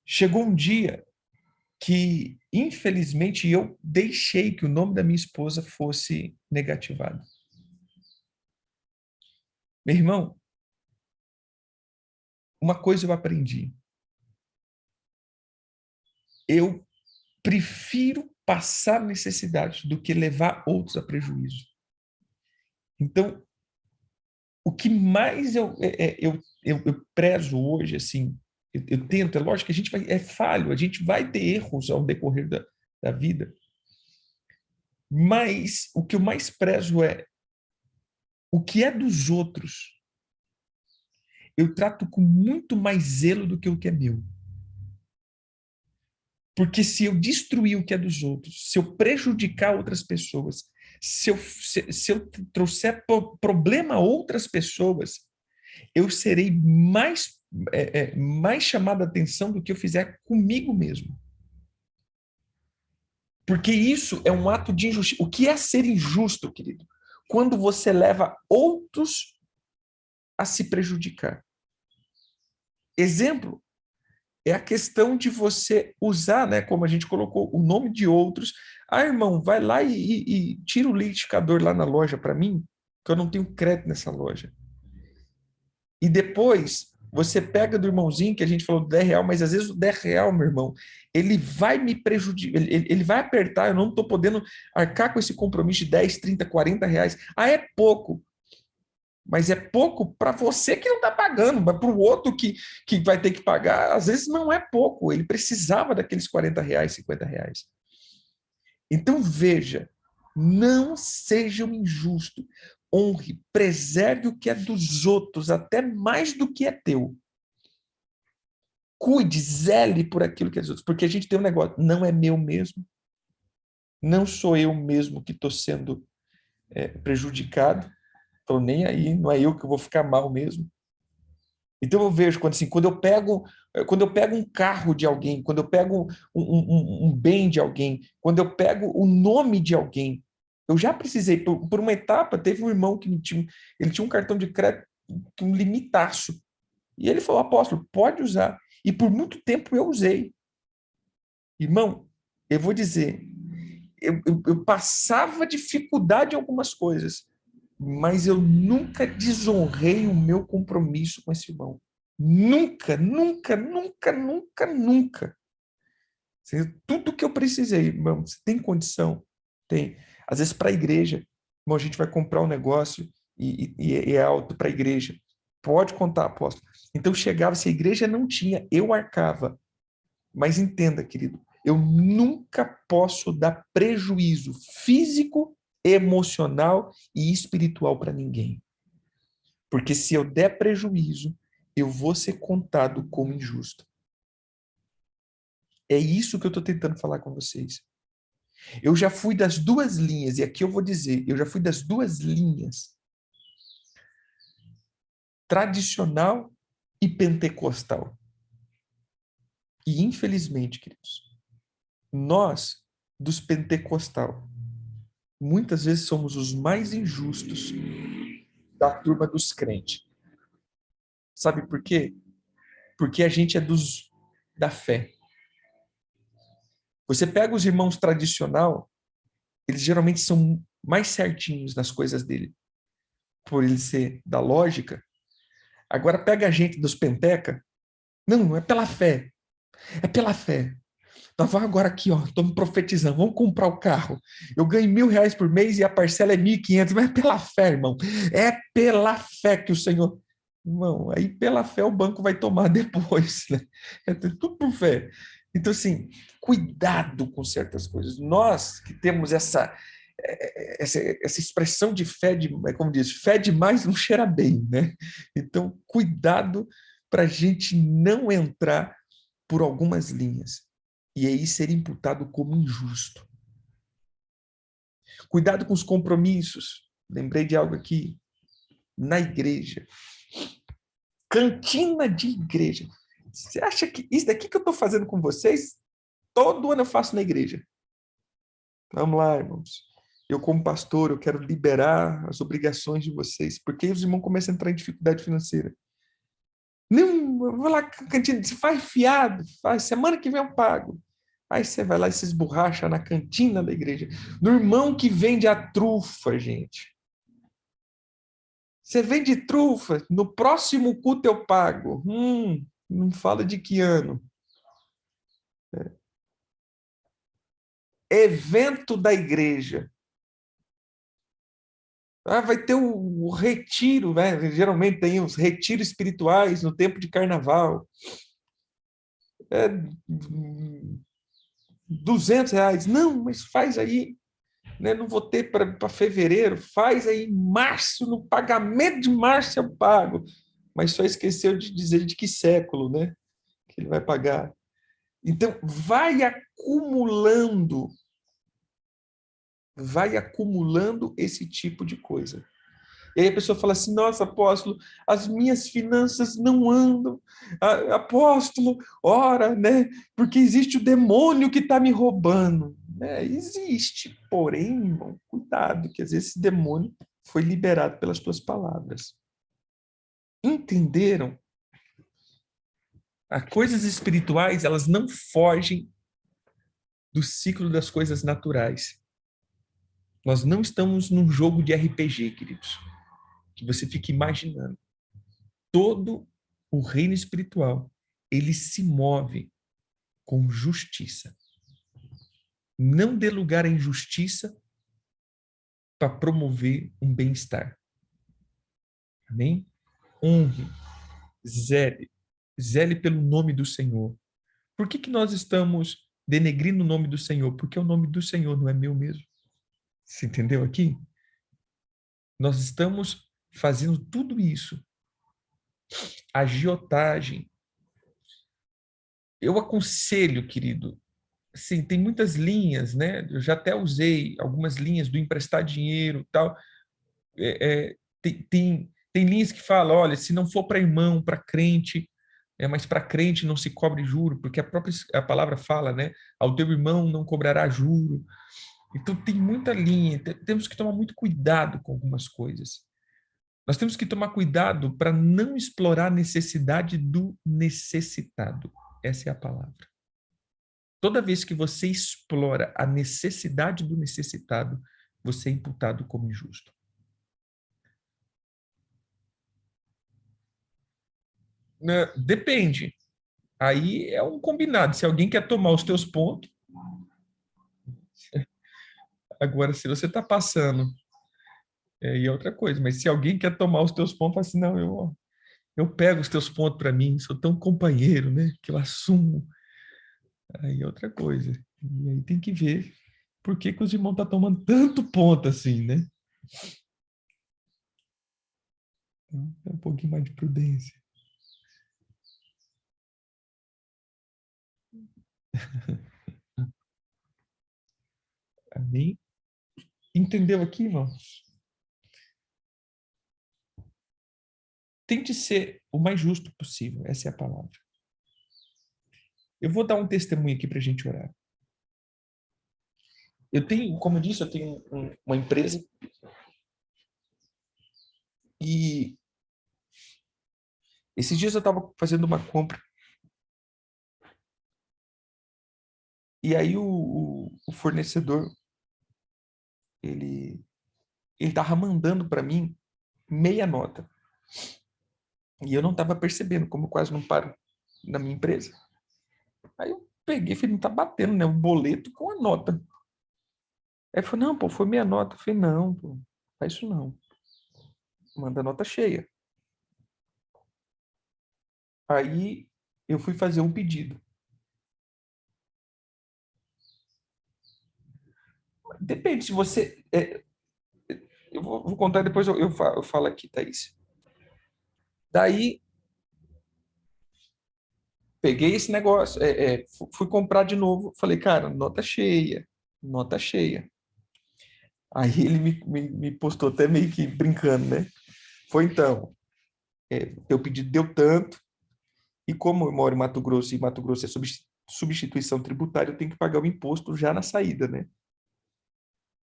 Chegou um dia que, infelizmente, eu deixei que o nome da minha esposa fosse negativado. Meu irmão, uma coisa eu aprendi. Eu prefiro passar necessidade do que levar outros a prejuízo. Então, o que mais eu prezo hoje, assim, eu tento, é lógico que a gente é falho, a gente vai ter erros ao decorrer da vida, mas o que eu mais prezo é o que é dos outros. Eu trato com muito mais zelo do que o que é meu. Porque se eu destruir o que é dos outros, se eu prejudicar outras pessoas, se eu trouxer problema a outras pessoas, eu serei mais chamado a atenção do que eu fizer comigo mesmo. Porque isso é um ato de injustiça. O que é ser injusto, querido? Quando você leva outros a se prejudicar. Exemplo é a questão de você usar, né, como a gente colocou, o nome de outros. Ah, irmão, vai lá e tira o liquidificador lá na loja para mim, que eu não tenho crédito nessa loja. E depois você pega do irmãozinho, que a gente falou do R$10, mas às vezes o R$10, meu irmão, ele vai me prejudicar, ele vai apertar, eu não estou podendo arcar com esse compromisso de 10, 30, 40 reais. Ah, é pouco. Mas é pouco para você que não está pagando, mas para o outro que vai ter que pagar, às vezes não é pouco, ele precisava daqueles 40 reais, 50 reais. Então veja, não seja um injusto, honre, preserve o que é dos outros, até mais do que é teu. Cuide, zele por aquilo que é dos outros. Porque a gente tem um negócio, não é meu mesmo. Não sou eu mesmo que estou sendo prejudicado. Estou nem aí, não é eu que vou ficar mal mesmo. Então eu vejo quando eu pego um carro de alguém, quando eu pego um bem de alguém, quando eu pego o nome de alguém, eu já precisei, por uma etapa, teve um irmão que ele tinha um cartão de crédito, um limitaço. E ele falou, apóstolo, pode usar. E por muito tempo eu usei. Irmão, eu vou dizer, eu passava dificuldade em algumas coisas, mas eu nunca desonrei o meu compromisso com esse irmão. Nunca, nunca, nunca, nunca, nunca. Tudo que eu precisei, irmão, você tem condição? Tem. Às vezes para a igreja, irmão, a gente vai comprar um negócio e é alto para a igreja. Pode contar, apóstolo. Então chegava, se a igreja não tinha, eu arcava. Mas entenda, querido, eu nunca posso dar prejuízo físico, emocional e espiritual para ninguém. Porque se eu der prejuízo, eu vou ser contado como injusto. É isso que eu estou tentando falar com vocês. Eu já fui das duas linhas, e aqui eu vou dizer, eu já fui das duas linhas, tradicional e pentecostal. E infelizmente, queridos, nós, dos pentecostal, muitas vezes somos os mais injustos da turma dos crentes. Sabe por quê? Porque a gente é da fé. Você pega os irmãos tradicional, eles geralmente são mais certinhos nas coisas dele, por ele ser da lógica. Agora pega a gente dos penteca, não é pela fé, é pela fé. Nós vamos agora aqui, ó, estamos profetizando, vamos comprar o carro. Eu ganho R$ 1.000 por mês e a parcela é 1.500, mas é pela fé, irmão. É pela fé que o Senhor... Irmão, aí pela fé o banco vai tomar depois, né? É tudo por fé. Então, assim, cuidado com certas coisas. Nós que temos essa expressão de fé, como diz, fé demais não cheira bem, né? Então, cuidado para a gente não entrar por algumas linhas e aí ser imputado como injusto. Cuidado com os compromissos. Lembrei de algo aqui. Na igreja. Cantina de igreja. Você acha que isso daqui que eu estou fazendo com vocês, todo ano eu faço na igreja? Vamos lá, irmãos. Eu, como pastor, eu quero liberar as obrigações de vocês, porque aí os irmãos começam a entrar em dificuldade financeira. Não, eu vou lá, cantina, você faz fiado, faz, semana que vem eu pago. Aí você vai lá e se esborracha na cantina da igreja. No irmão que vende a trufa, gente. Você vende trufa, no próximo culto eu pago. Não fala de que ano. Evento da igreja. Vai ter o retiro, né? Geralmente tem os retiros espirituais no tempo de carnaval. É, R$ 200. Não, mas faz aí, né? Não vou ter para fevereiro, faz aí em março, no pagamento de março eu pago. Mas só esqueceu de dizer de que século, né? Que ele vai pagar. Então, vai acumulando esse tipo de coisa. E aí a pessoa fala assim, nossa, apóstolo, as minhas finanças não andam. Apóstolo, ora, né? Porque existe o demônio que está me roubando. Existe, porém, irmão, cuidado, que às vezes esse demônio foi liberado pelas tuas palavras. Entenderam? As coisas espirituais, elas não fogem do ciclo das coisas naturais. Nós não estamos num jogo de RPG, queridos, que você fica imaginando. Todo o reino espiritual, ele se move com justiça. Não dê lugar à injustiça para promover um bem-estar. Amém? Honre, zele. Zele pelo nome do Senhor. Por que nós estamos denegrindo o nome do Senhor? Porque o nome do Senhor não é meu mesmo. Você entendeu aqui? Nós estamos fazendo tudo isso. Agiotagem, eu aconselho, querido, sim, tem muitas linhas, né? Eu já até usei algumas linhas do emprestar dinheiro e tal. Tem linhas que falam, olha, se não for para irmão, para crente, mas para crente não se cobre juro, porque a palavra fala, né? Ao teu irmão não cobrará juro. Então tem muita linha, temos que tomar muito cuidado com algumas coisas. Nós temos que tomar cuidado para não explorar a necessidade do necessitado. Essa é a palavra. Toda vez que você explora a necessidade do necessitado, você é imputado como injusto. Né? Depende. Aí é um combinado. Se alguém quer tomar os teus pontos, agora se você está passando, aí é outra coisa. Mas se alguém quer tomar os teus pontos, fala assim, não, eu pego os teus pontos para mim, sou tão companheiro, né? Que eu assumo. Aí é outra coisa. E aí tem que ver por que os irmãos estão tomando tanto ponto assim, né? Então, é um pouquinho mais de prudência. Amém? Entendeu aqui, irmãos? Tente ser o mais justo possível. Essa é a palavra. Eu vou dar um testemunho aqui para a gente orar. Eu tenho, como eu disse, eu tenho uma empresa e esses dias eu estava fazendo uma compra e aí o fornecedor ele estava mandando para mim meia nota e eu não estava percebendo, como eu quase não paro na minha empresa. Aí eu peguei e falei, não está batendo, né? O boleto com a nota. Aí ele falou, não, pô, foi meia nota. Eu falei, não, pô, faz isso não. Manda a nota cheia. Aí eu fui fazer um pedido. Depende, se você. Eu vou contar depois, eu falo aqui, Thaís. Daí, peguei esse negócio, fui comprar de novo, falei, cara, nota cheia, nota cheia. Aí ele me postou até meio que brincando, né? Foi então, teu pedido deu tanto, e como eu moro em Mato Grosso, e Mato Grosso é substituição tributária, eu tenho que pagar o imposto já na saída, né?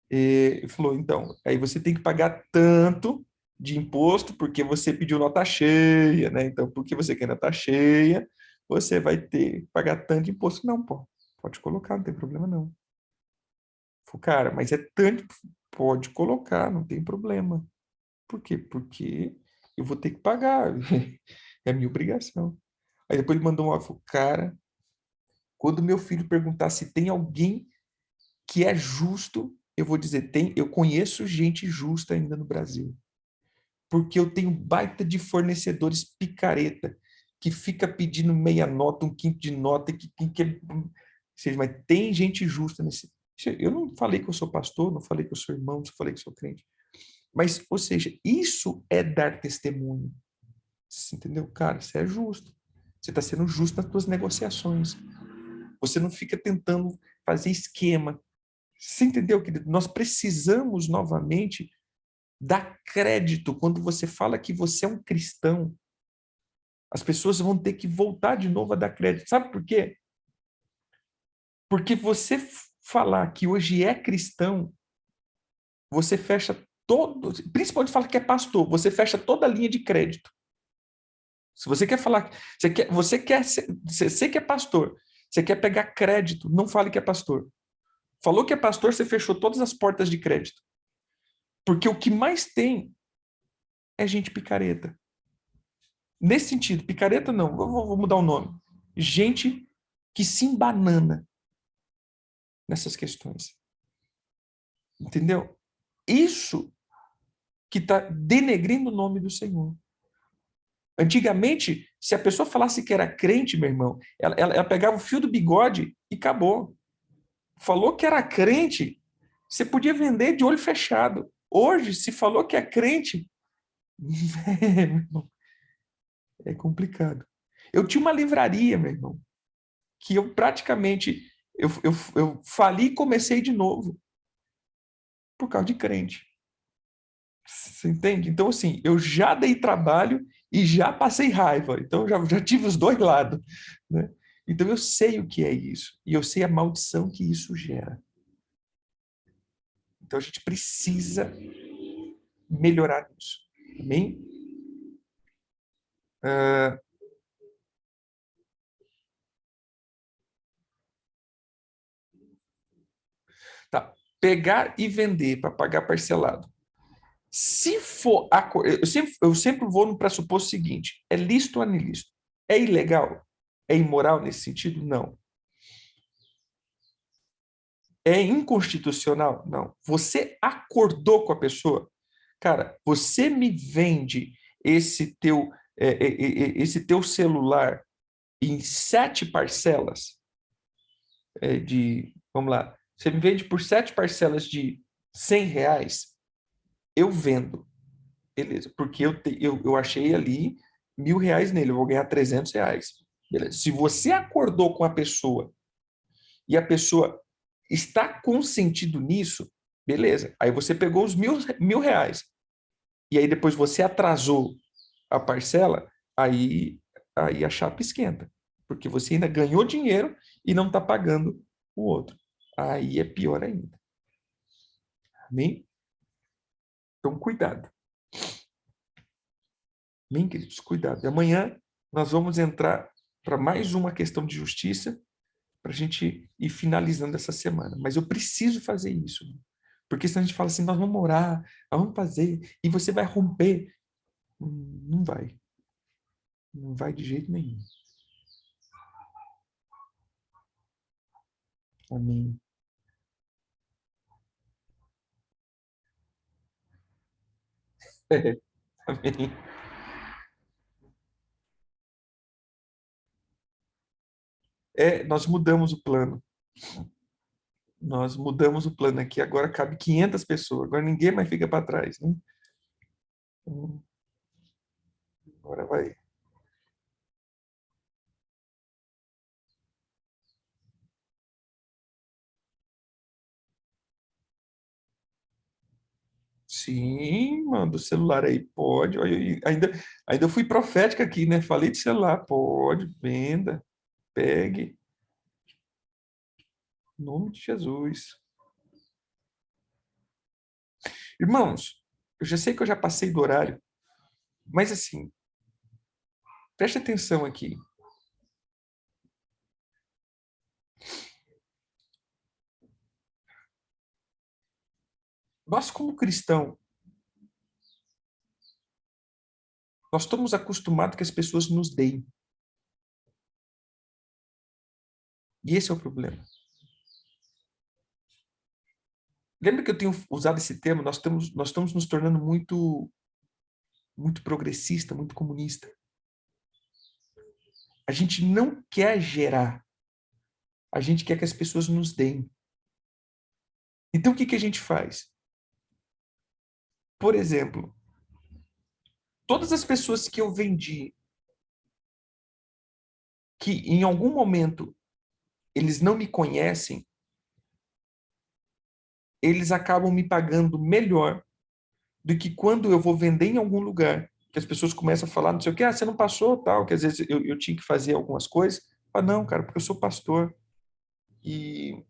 Ele falou, então, aí você tem que pagar tanto de imposto porque você pediu nota cheia, né? Então, porque você quer nota cheia, você vai ter que pagar tanto de imposto. Não, pô, pode colocar, não tem problema não. Falei, cara, mas é tanto, pode colocar, não tem problema. Por quê? Porque eu vou ter que pagar, é a minha obrigação. Aí depois ele mandou um áudio, falou, cara, quando meu filho perguntar se tem alguém que é justo, eu vou dizer, tem, eu conheço gente justa ainda no Brasil. Porque eu tenho baita de fornecedores picareta, que fica pedindo meia nota, um quinto de nota, seja, mas tem gente justa nesse. Eu não falei que eu sou pastor, não falei que eu sou irmão, não falei que eu sou crente. Mas, ou seja, isso é dar testemunho. Você entendeu? Cara, você é justo. Você está sendo justo nas suas negociações. Você não fica tentando fazer esquema. Você entendeu, querido? Nós precisamos novamente dar crédito. Quando você fala que você é um cristão, as pessoas vão ter que voltar de novo a dar crédito. Sabe por quê? Porque você falar que hoje é cristão, você fecha todo, principalmente fala que é pastor, você fecha toda a linha de crédito. Se você quer falar, você que é pastor, você quer pegar crédito, não fale que é pastor. Falou que é pastor, você fechou todas as portas de crédito. Porque o que mais tem é gente picareta. Nesse sentido, picareta não, vou mudar o nome. Gente que se embanana nessas questões. Entendeu? Isso que está denegrindo o nome do Senhor. Antigamente, se a pessoa falasse que era crente, meu irmão, ela pegava o fio do bigode e acabou. Falou que era crente, você podia vender de olho fechado. Hoje, se falou que é crente, é complicado. Eu tinha uma livraria, meu irmão. que eu praticamente eu fali e comecei de novo por causa de crente. Você entende? Então, assim, eu já dei trabalho e já passei raiva. Então, já tive os dois lados, né? Então, eu sei o que é isso. E eu sei a maldição que isso gera. Então, a gente precisa melhorar isso. Amém? Ah, tá. Pegar e vender para pagar parcelado. Se for... eu sempre vou no pressuposto seguinte. É lícito ou não é ilícito? É ilegal? É imoral nesse sentido? Não. É inconstitucional? Não. Você acordou com a pessoa? Cara, você me vende esse teu celular em 7 parcelas vamos lá, você me vende por 7 parcelas de R$ 100, eu vendo, beleza, porque eu achei ali R$ 1.000 nele, eu vou ganhar R$ 300, beleza. Se você acordou com a pessoa e a pessoa está consentido nisso, beleza. Aí você pegou os R$ 1.000 e aí depois você atrasou a parcela, aí a chapa esquenta, porque você ainda ganhou dinheiro e não está pagando o outro. Aí é pior ainda. Amém? Então, cuidado. Amém, queridos? Cuidado. E amanhã nós vamos entrar para mais uma questão de justiça para a gente ir finalizando essa semana. Mas eu preciso fazer isso. Porque senão a gente fala assim, nós vamos orar, nós vamos fazer, e você vai romper. Não vai. Não vai de jeito nenhum. Amém. Amém. Nós mudamos o plano. Nós mudamos o plano aqui. Agora cabe 500 pessoas. Agora ninguém mais fica para trás, né? Então, agora vai. Sim, manda o celular aí, pode. Olha, ainda fui profética aqui, né? Falei de celular, pode, venda, pegue, em nome de Jesus. Irmãos, eu já sei que eu já passei do horário, mas assim, preste atenção aqui. Nós, como cristão, nós estamos acostumados que as pessoas nos deem. E esse é o problema. Lembra que eu tenho usado esse termo? Nós estamos nos tornando muito progressista, muito comunista. A gente não quer gerar, a gente quer que as pessoas nos deem. Então, o que a gente faz? Por exemplo, todas as pessoas que eu vendi, que em algum momento eles não me conhecem, eles acabam me pagando melhor do que quando eu vou vender em algum lugar, que as pessoas começam a falar, não sei o que, você não passou, tal, que às vezes eu tinha que fazer algumas coisas. Ah, não, cara, porque eu sou pastor e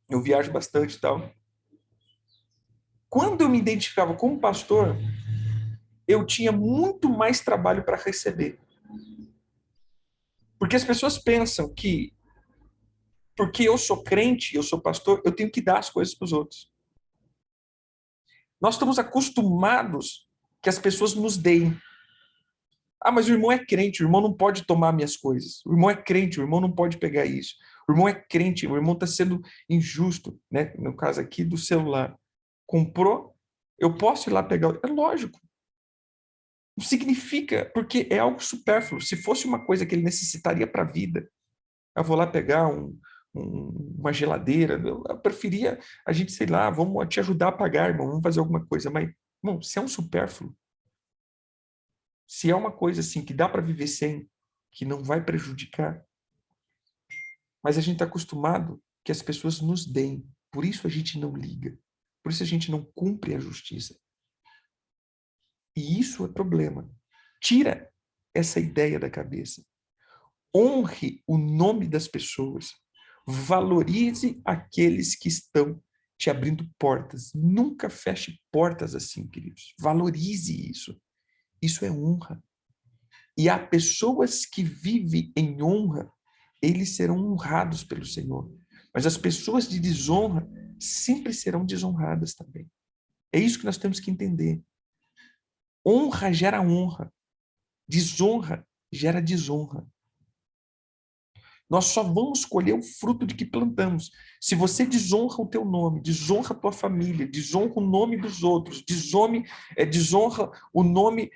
eu viajo bastante e tal. Quando eu me identificava como pastor, eu tinha muito mais trabalho para receber. Porque as pessoas pensam que, porque eu sou crente, eu sou pastor, eu tenho que dar as coisas para os outros. Nós estamos acostumados que as pessoas nos deem. Ah, mas o irmão é crente, o irmão não pode tomar minhas coisas. O irmão é crente, o irmão não pode pegar isso. O irmão é crente, o irmão está sendo injusto, né? No caso aqui do celular. Comprou, eu posso ir lá pegar. É lógico. Não significa, porque é algo supérfluo. Se fosse uma coisa que ele necessitaria para a vida, eu vou lá pegar uma geladeira. Eu preferia a gente, sei lá, vamos te ajudar a pagar, irmão, vamos fazer alguma coisa. Mas, irmão, se é um supérfluo, se é uma coisa assim que dá para viver sem, que não vai prejudicar, Mas a gente está acostumado que as pessoas nos deem. Por isso a gente não liga. Por isso a gente não cumpre a justiça. E isso é problema. Tira essa ideia da cabeça. Honre o nome das pessoas. Valorize aqueles que estão te abrindo portas. Nunca feche portas assim, queridos. Valorize isso. Isso é honra. E há pessoas que vivem em honra, eles serão honrados pelo Senhor. Mas as pessoas de desonra sempre serão desonradas também. É isso que nós temos que entender. Honra gera honra. Desonra gera desonra. Nós só vamos colher o fruto de que plantamos. Se você desonra o teu nome, desonra a tua família, desonra o nome dos outros, desonra o nome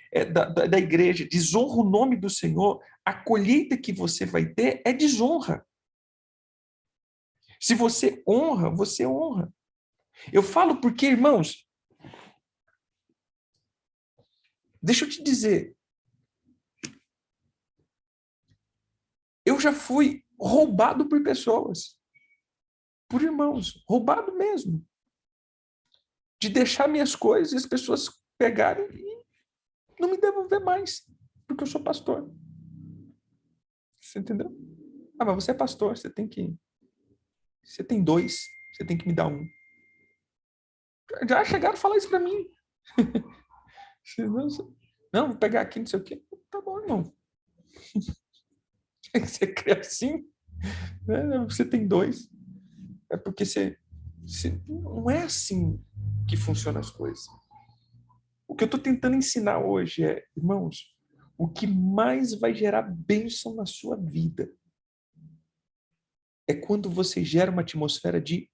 da igreja, desonra o nome do Senhor, a colheita que você vai ter é desonra. Se você honra, você honra. Eu falo porque, irmãos, deixa eu te dizer, eu já fui roubado por pessoas, por irmãos, roubado mesmo. De deixar minhas coisas e as pessoas pegarem e não me devolver mais, porque eu sou pastor. Você entendeu? Ah, mas você é pastor, você tem que... Você tem dois, você tem que me dar um. Já chegaram a falar isso para mim. Não, vou pegar aqui, não sei o quê. Tá bom, irmão. Você crê assim? Você tem dois. É porque não é assim que funcionam as coisas. O que eu estou tentando ensinar hoje é, irmãos, o que mais vai gerar bênção na sua vida é quando você gera uma atmosfera de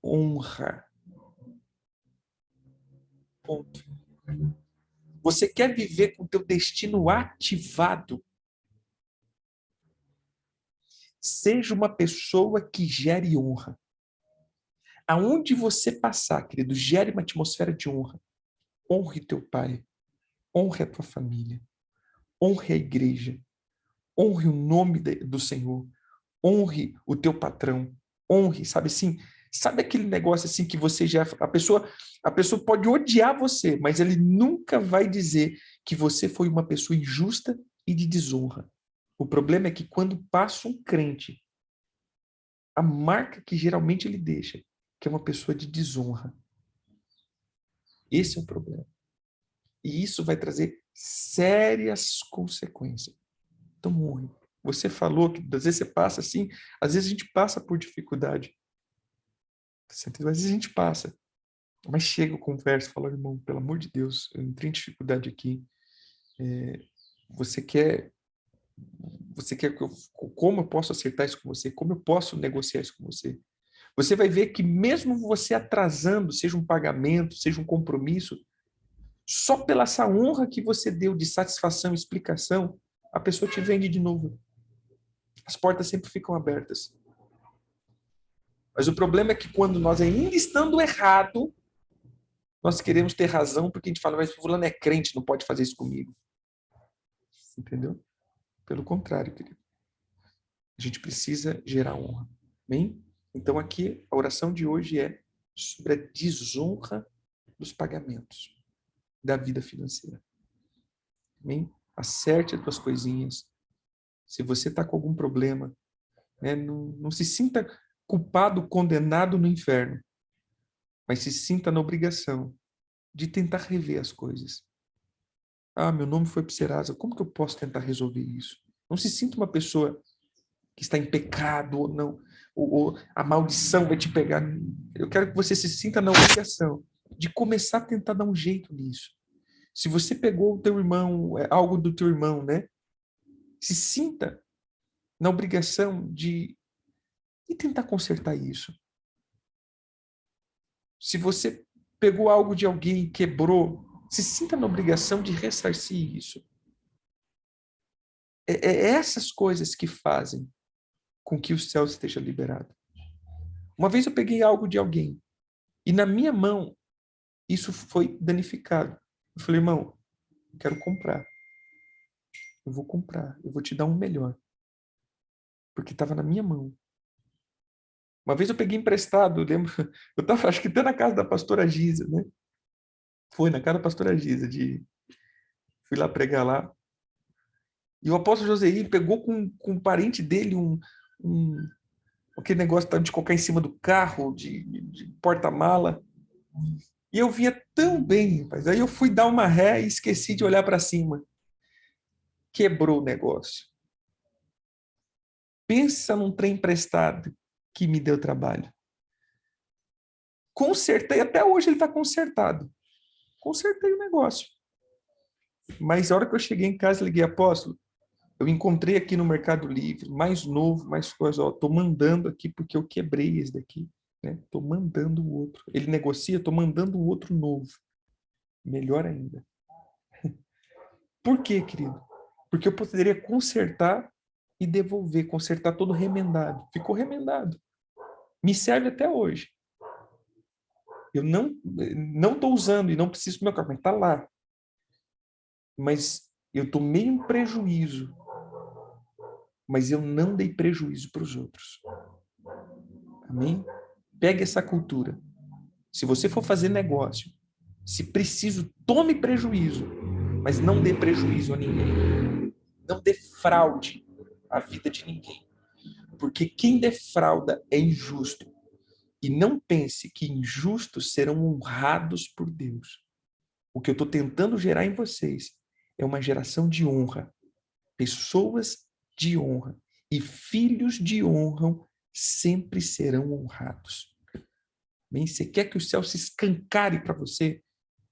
honra. Ponto. Você quer viver com o teu destino ativado? Seja uma pessoa que gere honra. Aonde você passar, querido, gere uma atmosfera de honra. Honre teu pai, honre a tua família, honre a igreja, honre o nome do Senhor, honre o teu patrão, honre, sabe assim? Sabe aquele negócio assim que você já... A pessoa pode odiar você, mas ele nunca vai dizer que você foi uma pessoa injusta e de desonra. O problema é que quando passa um crente, a marca que geralmente ele deixa, que é uma pessoa de desonra. Esse é o problema. E isso vai trazer sérias consequências. Então, honre. Você falou que às vezes você passa assim, às vezes a gente passa por dificuldade. Às vezes a gente passa. Mas chega, eu converso, falo, irmão, pelo amor de Deus, eu entrei em dificuldade aqui. Você quer que como eu posso acertar isso com você? Como eu posso negociar isso com você? Você vai ver que mesmo você atrasando, seja um pagamento, seja um compromisso, só pela essa honra que você deu de satisfação e explicação, a pessoa te vende de novo. As portas sempre ficam abertas. Mas o problema é que quando nós ainda estando errado, nós queremos ter razão porque a gente fala, mas fulano é crente, não pode fazer isso comigo. Entendeu? Pelo contrário, querido. A gente precisa gerar honra. Amém? Então aqui, a oração de hoje é sobre a desonra dos pagamentos da vida financeira. Amém? Acerte as tuas coisinhas. Se você está com algum problema, né, não se sinta culpado, condenado no inferno, mas se sinta na obrigação de tentar rever as coisas. Ah, meu nome foi para o Serasa, como que eu posso tentar resolver isso? Não se sinta uma pessoa que está em pecado ou não, ou a maldição vai te pegar. Eu quero que você se sinta na obrigação de começar a tentar dar um jeito nisso. Se você pegou o teu irmão, algo do teu irmão, né? Se sinta na obrigação de tentar consertar isso. Se você pegou algo de alguém e quebrou, se sinta na obrigação de ressarcir isso. É essas coisas que fazem com que o céu esteja liberado. Uma vez eu peguei algo de alguém e na minha mão isso foi danificado. Eu falei, irmão, eu quero comprar. Eu vou comprar, eu vou te dar um melhor. Porque estava na minha mão. Uma vez eu peguei emprestado, eu lembro, eu estava acho que até na casa da pastora Giza, né? Foi na casa da pastora Giza, fui lá pregar lá. E o apóstolo Joseí pegou com um parente dele um, aquele negócio de colocar em cima do carro, de porta-mala. E eu via tão bem, rapaz. Aí eu fui dar uma ré e esqueci de olhar para cima. Quebrou o negócio. Pensa num trem emprestado que me deu trabalho. Consertei, até hoje ele está consertado. Consertei o negócio. Mas a hora que eu cheguei em casa, liguei, apóstolo, eu encontrei aqui no Mercado Livre, mais novo, mais coisa, ó, tô mandando aqui porque eu quebrei esse daqui, né? Tô mandando o outro. Ele negocia, tô mandando o outro novo. Melhor ainda. Por quê, querido? Porque eu poderia consertar e devolver, consertar todo remendado. Ficou remendado. Me serve até hoje. Eu não estou usando e não preciso do meu carro, mas está lá. Mas eu tomei um prejuízo, mas eu não dei prejuízo para os outros. Amém? Pegue essa cultura. Se você for fazer negócio, se preciso, tome prejuízo, mas não dê prejuízo a ninguém. Não defraude a vida de ninguém. Porque quem defrauda é injusto. E não pense que injustos serão honrados por Deus. O que eu estou tentando gerar em vocês é uma geração de honra. Pessoas de honra. E filhos de honra sempre serão honrados. Bem, você quer que o céu se escancare para você?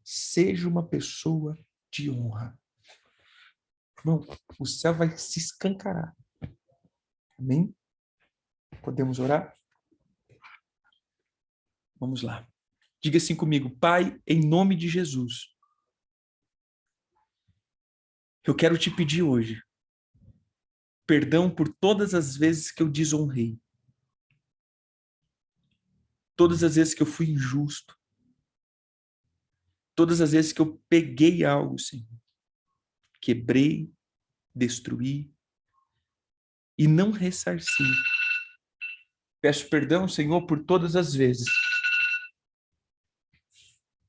Seja uma pessoa de honra. Irmão, o céu vai se escancarar. Amém? Podemos orar? Vamos lá. Diga assim comigo, Pai, em nome de Jesus, eu quero te pedir hoje perdão por todas as vezes que eu desonrei, todas as vezes que eu fui injusto, todas as vezes que eu peguei algo, Senhor, quebrei, destruí e não ressarci. Peço perdão, Senhor, por todas as vezes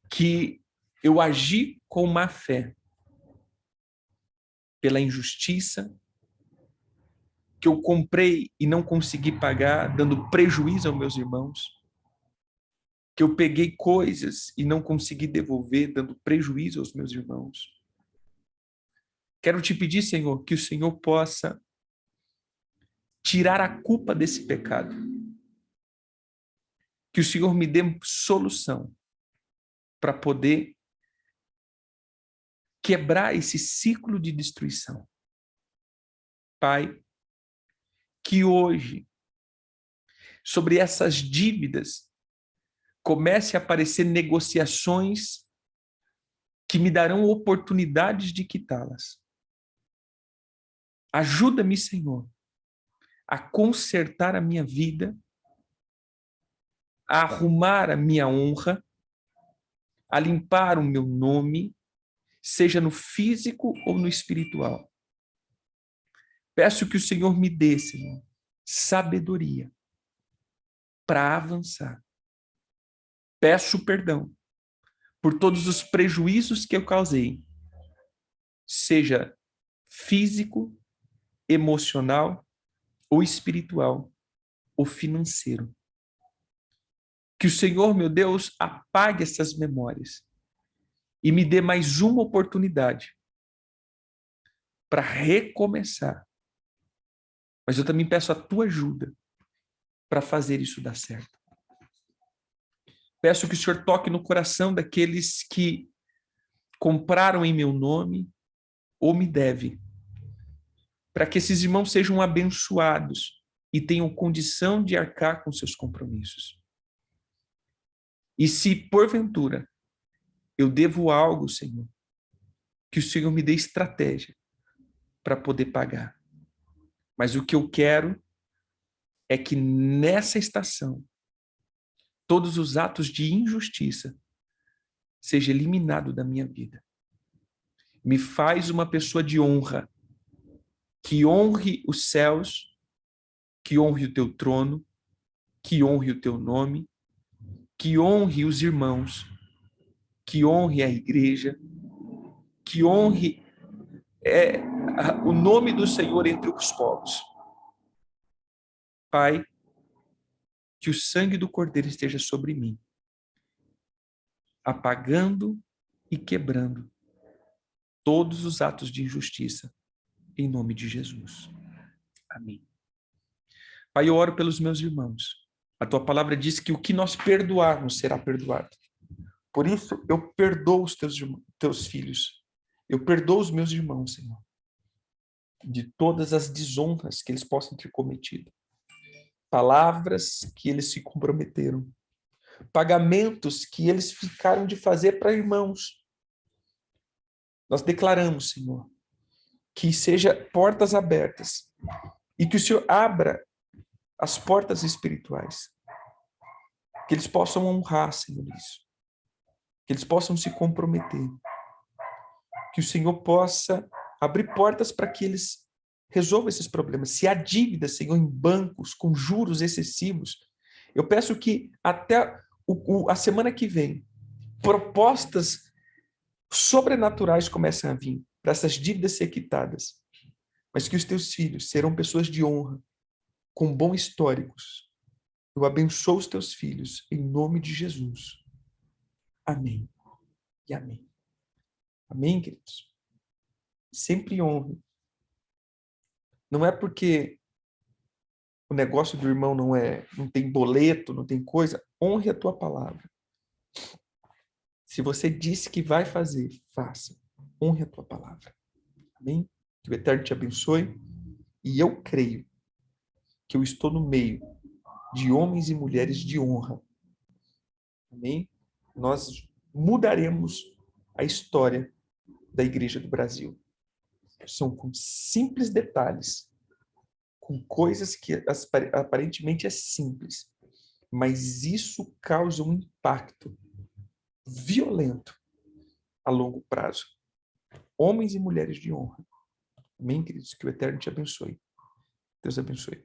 que eu agi com má fé, pela injustiça, que eu comprei e não consegui pagar, dando prejuízo aos meus irmãos, que eu peguei coisas e não consegui devolver, dando prejuízo aos meus irmãos. Quero te pedir, Senhor, que o Senhor possa tirar a culpa desse pecado. Que o Senhor me dê solução para poder quebrar esse ciclo de destruição. Pai, que hoje, sobre essas dívidas, comece a aparecer negociações que me darão oportunidades de quitá-las. Ajuda-me, Senhor, a consertar a minha vida, a arrumar a minha honra, a limpar o meu nome, seja no físico ou no espiritual. Peço que o Senhor me dê, Senhor, sabedoria para avançar. Peço perdão por todos os prejuízos que eu causei, seja físico, emocional ou espiritual ou financeiro. Que o Senhor, meu Deus, apague essas memórias e me dê mais uma oportunidade para recomeçar. Mas eu também peço a tua ajuda para fazer isso dar certo. Peço que o Senhor toque no coração daqueles que compraram em meu nome ou me devem, para que esses irmãos sejam abençoados e tenham condição de arcar com seus compromissos. E se, porventura, eu devo algo, Senhor, que o Senhor me dê estratégia para poder pagar. Mas o que eu quero é que nessa estação, todos os atos de injustiça sejam eliminados da minha vida. Me faz uma pessoa de honra, que honre os céus, que honre o teu trono, que honre o teu nome, que honre os irmãos, que honre a igreja, que honre o nome do Senhor entre os povos. Pai, que o sangue do Cordeiro esteja sobre mim, apagando e quebrando todos os atos de injustiça, em nome de Jesus. Amém. Pai, eu oro pelos meus irmãos. A tua palavra diz que o que nós perdoarmos será perdoado. Por isso, eu perdoo os teus filhos. Eu perdoo os meus irmãos, Senhor, de todas as desonras que eles possam ter cometido. Palavras que eles se comprometeram. Pagamentos que eles ficaram de fazer para irmãos. Nós declaramos, Senhor, que seja portas abertas e que o Senhor abra as portas espirituais. Que eles possam honrar, Senhor, isso. Que eles possam se comprometer. Que o Senhor possa abrir portas para que eles resolvam esses problemas. Se há dívida, Senhor, em bancos com juros excessivos, eu peço que até a semana que vem, propostas sobrenaturais comecem a vir para essas dívidas ser quitadas. Mas que os teus filhos serão pessoas de honra, com bons históricos. Eu abençoo os teus filhos, em nome de Jesus. Amém e amém. Amém, queridos? Sempre honre. Não é porque o negócio do irmão não tem boleto, não tem coisa, honre a tua palavra. Se você disse que vai fazer, faça. Honre a tua palavra. Amém? Que o Eterno te abençoe. E eu creio que eu estou no meio de homens e mulheres de honra. Amém? Nós mudaremos a história da Igreja do Brasil. São com simples detalhes, com coisas que aparentemente é simples, mas isso causa um impacto violento a longo prazo. Homens e mulheres de honra. Amém, queridos? Que o Eterno te abençoe. Deus abençoe.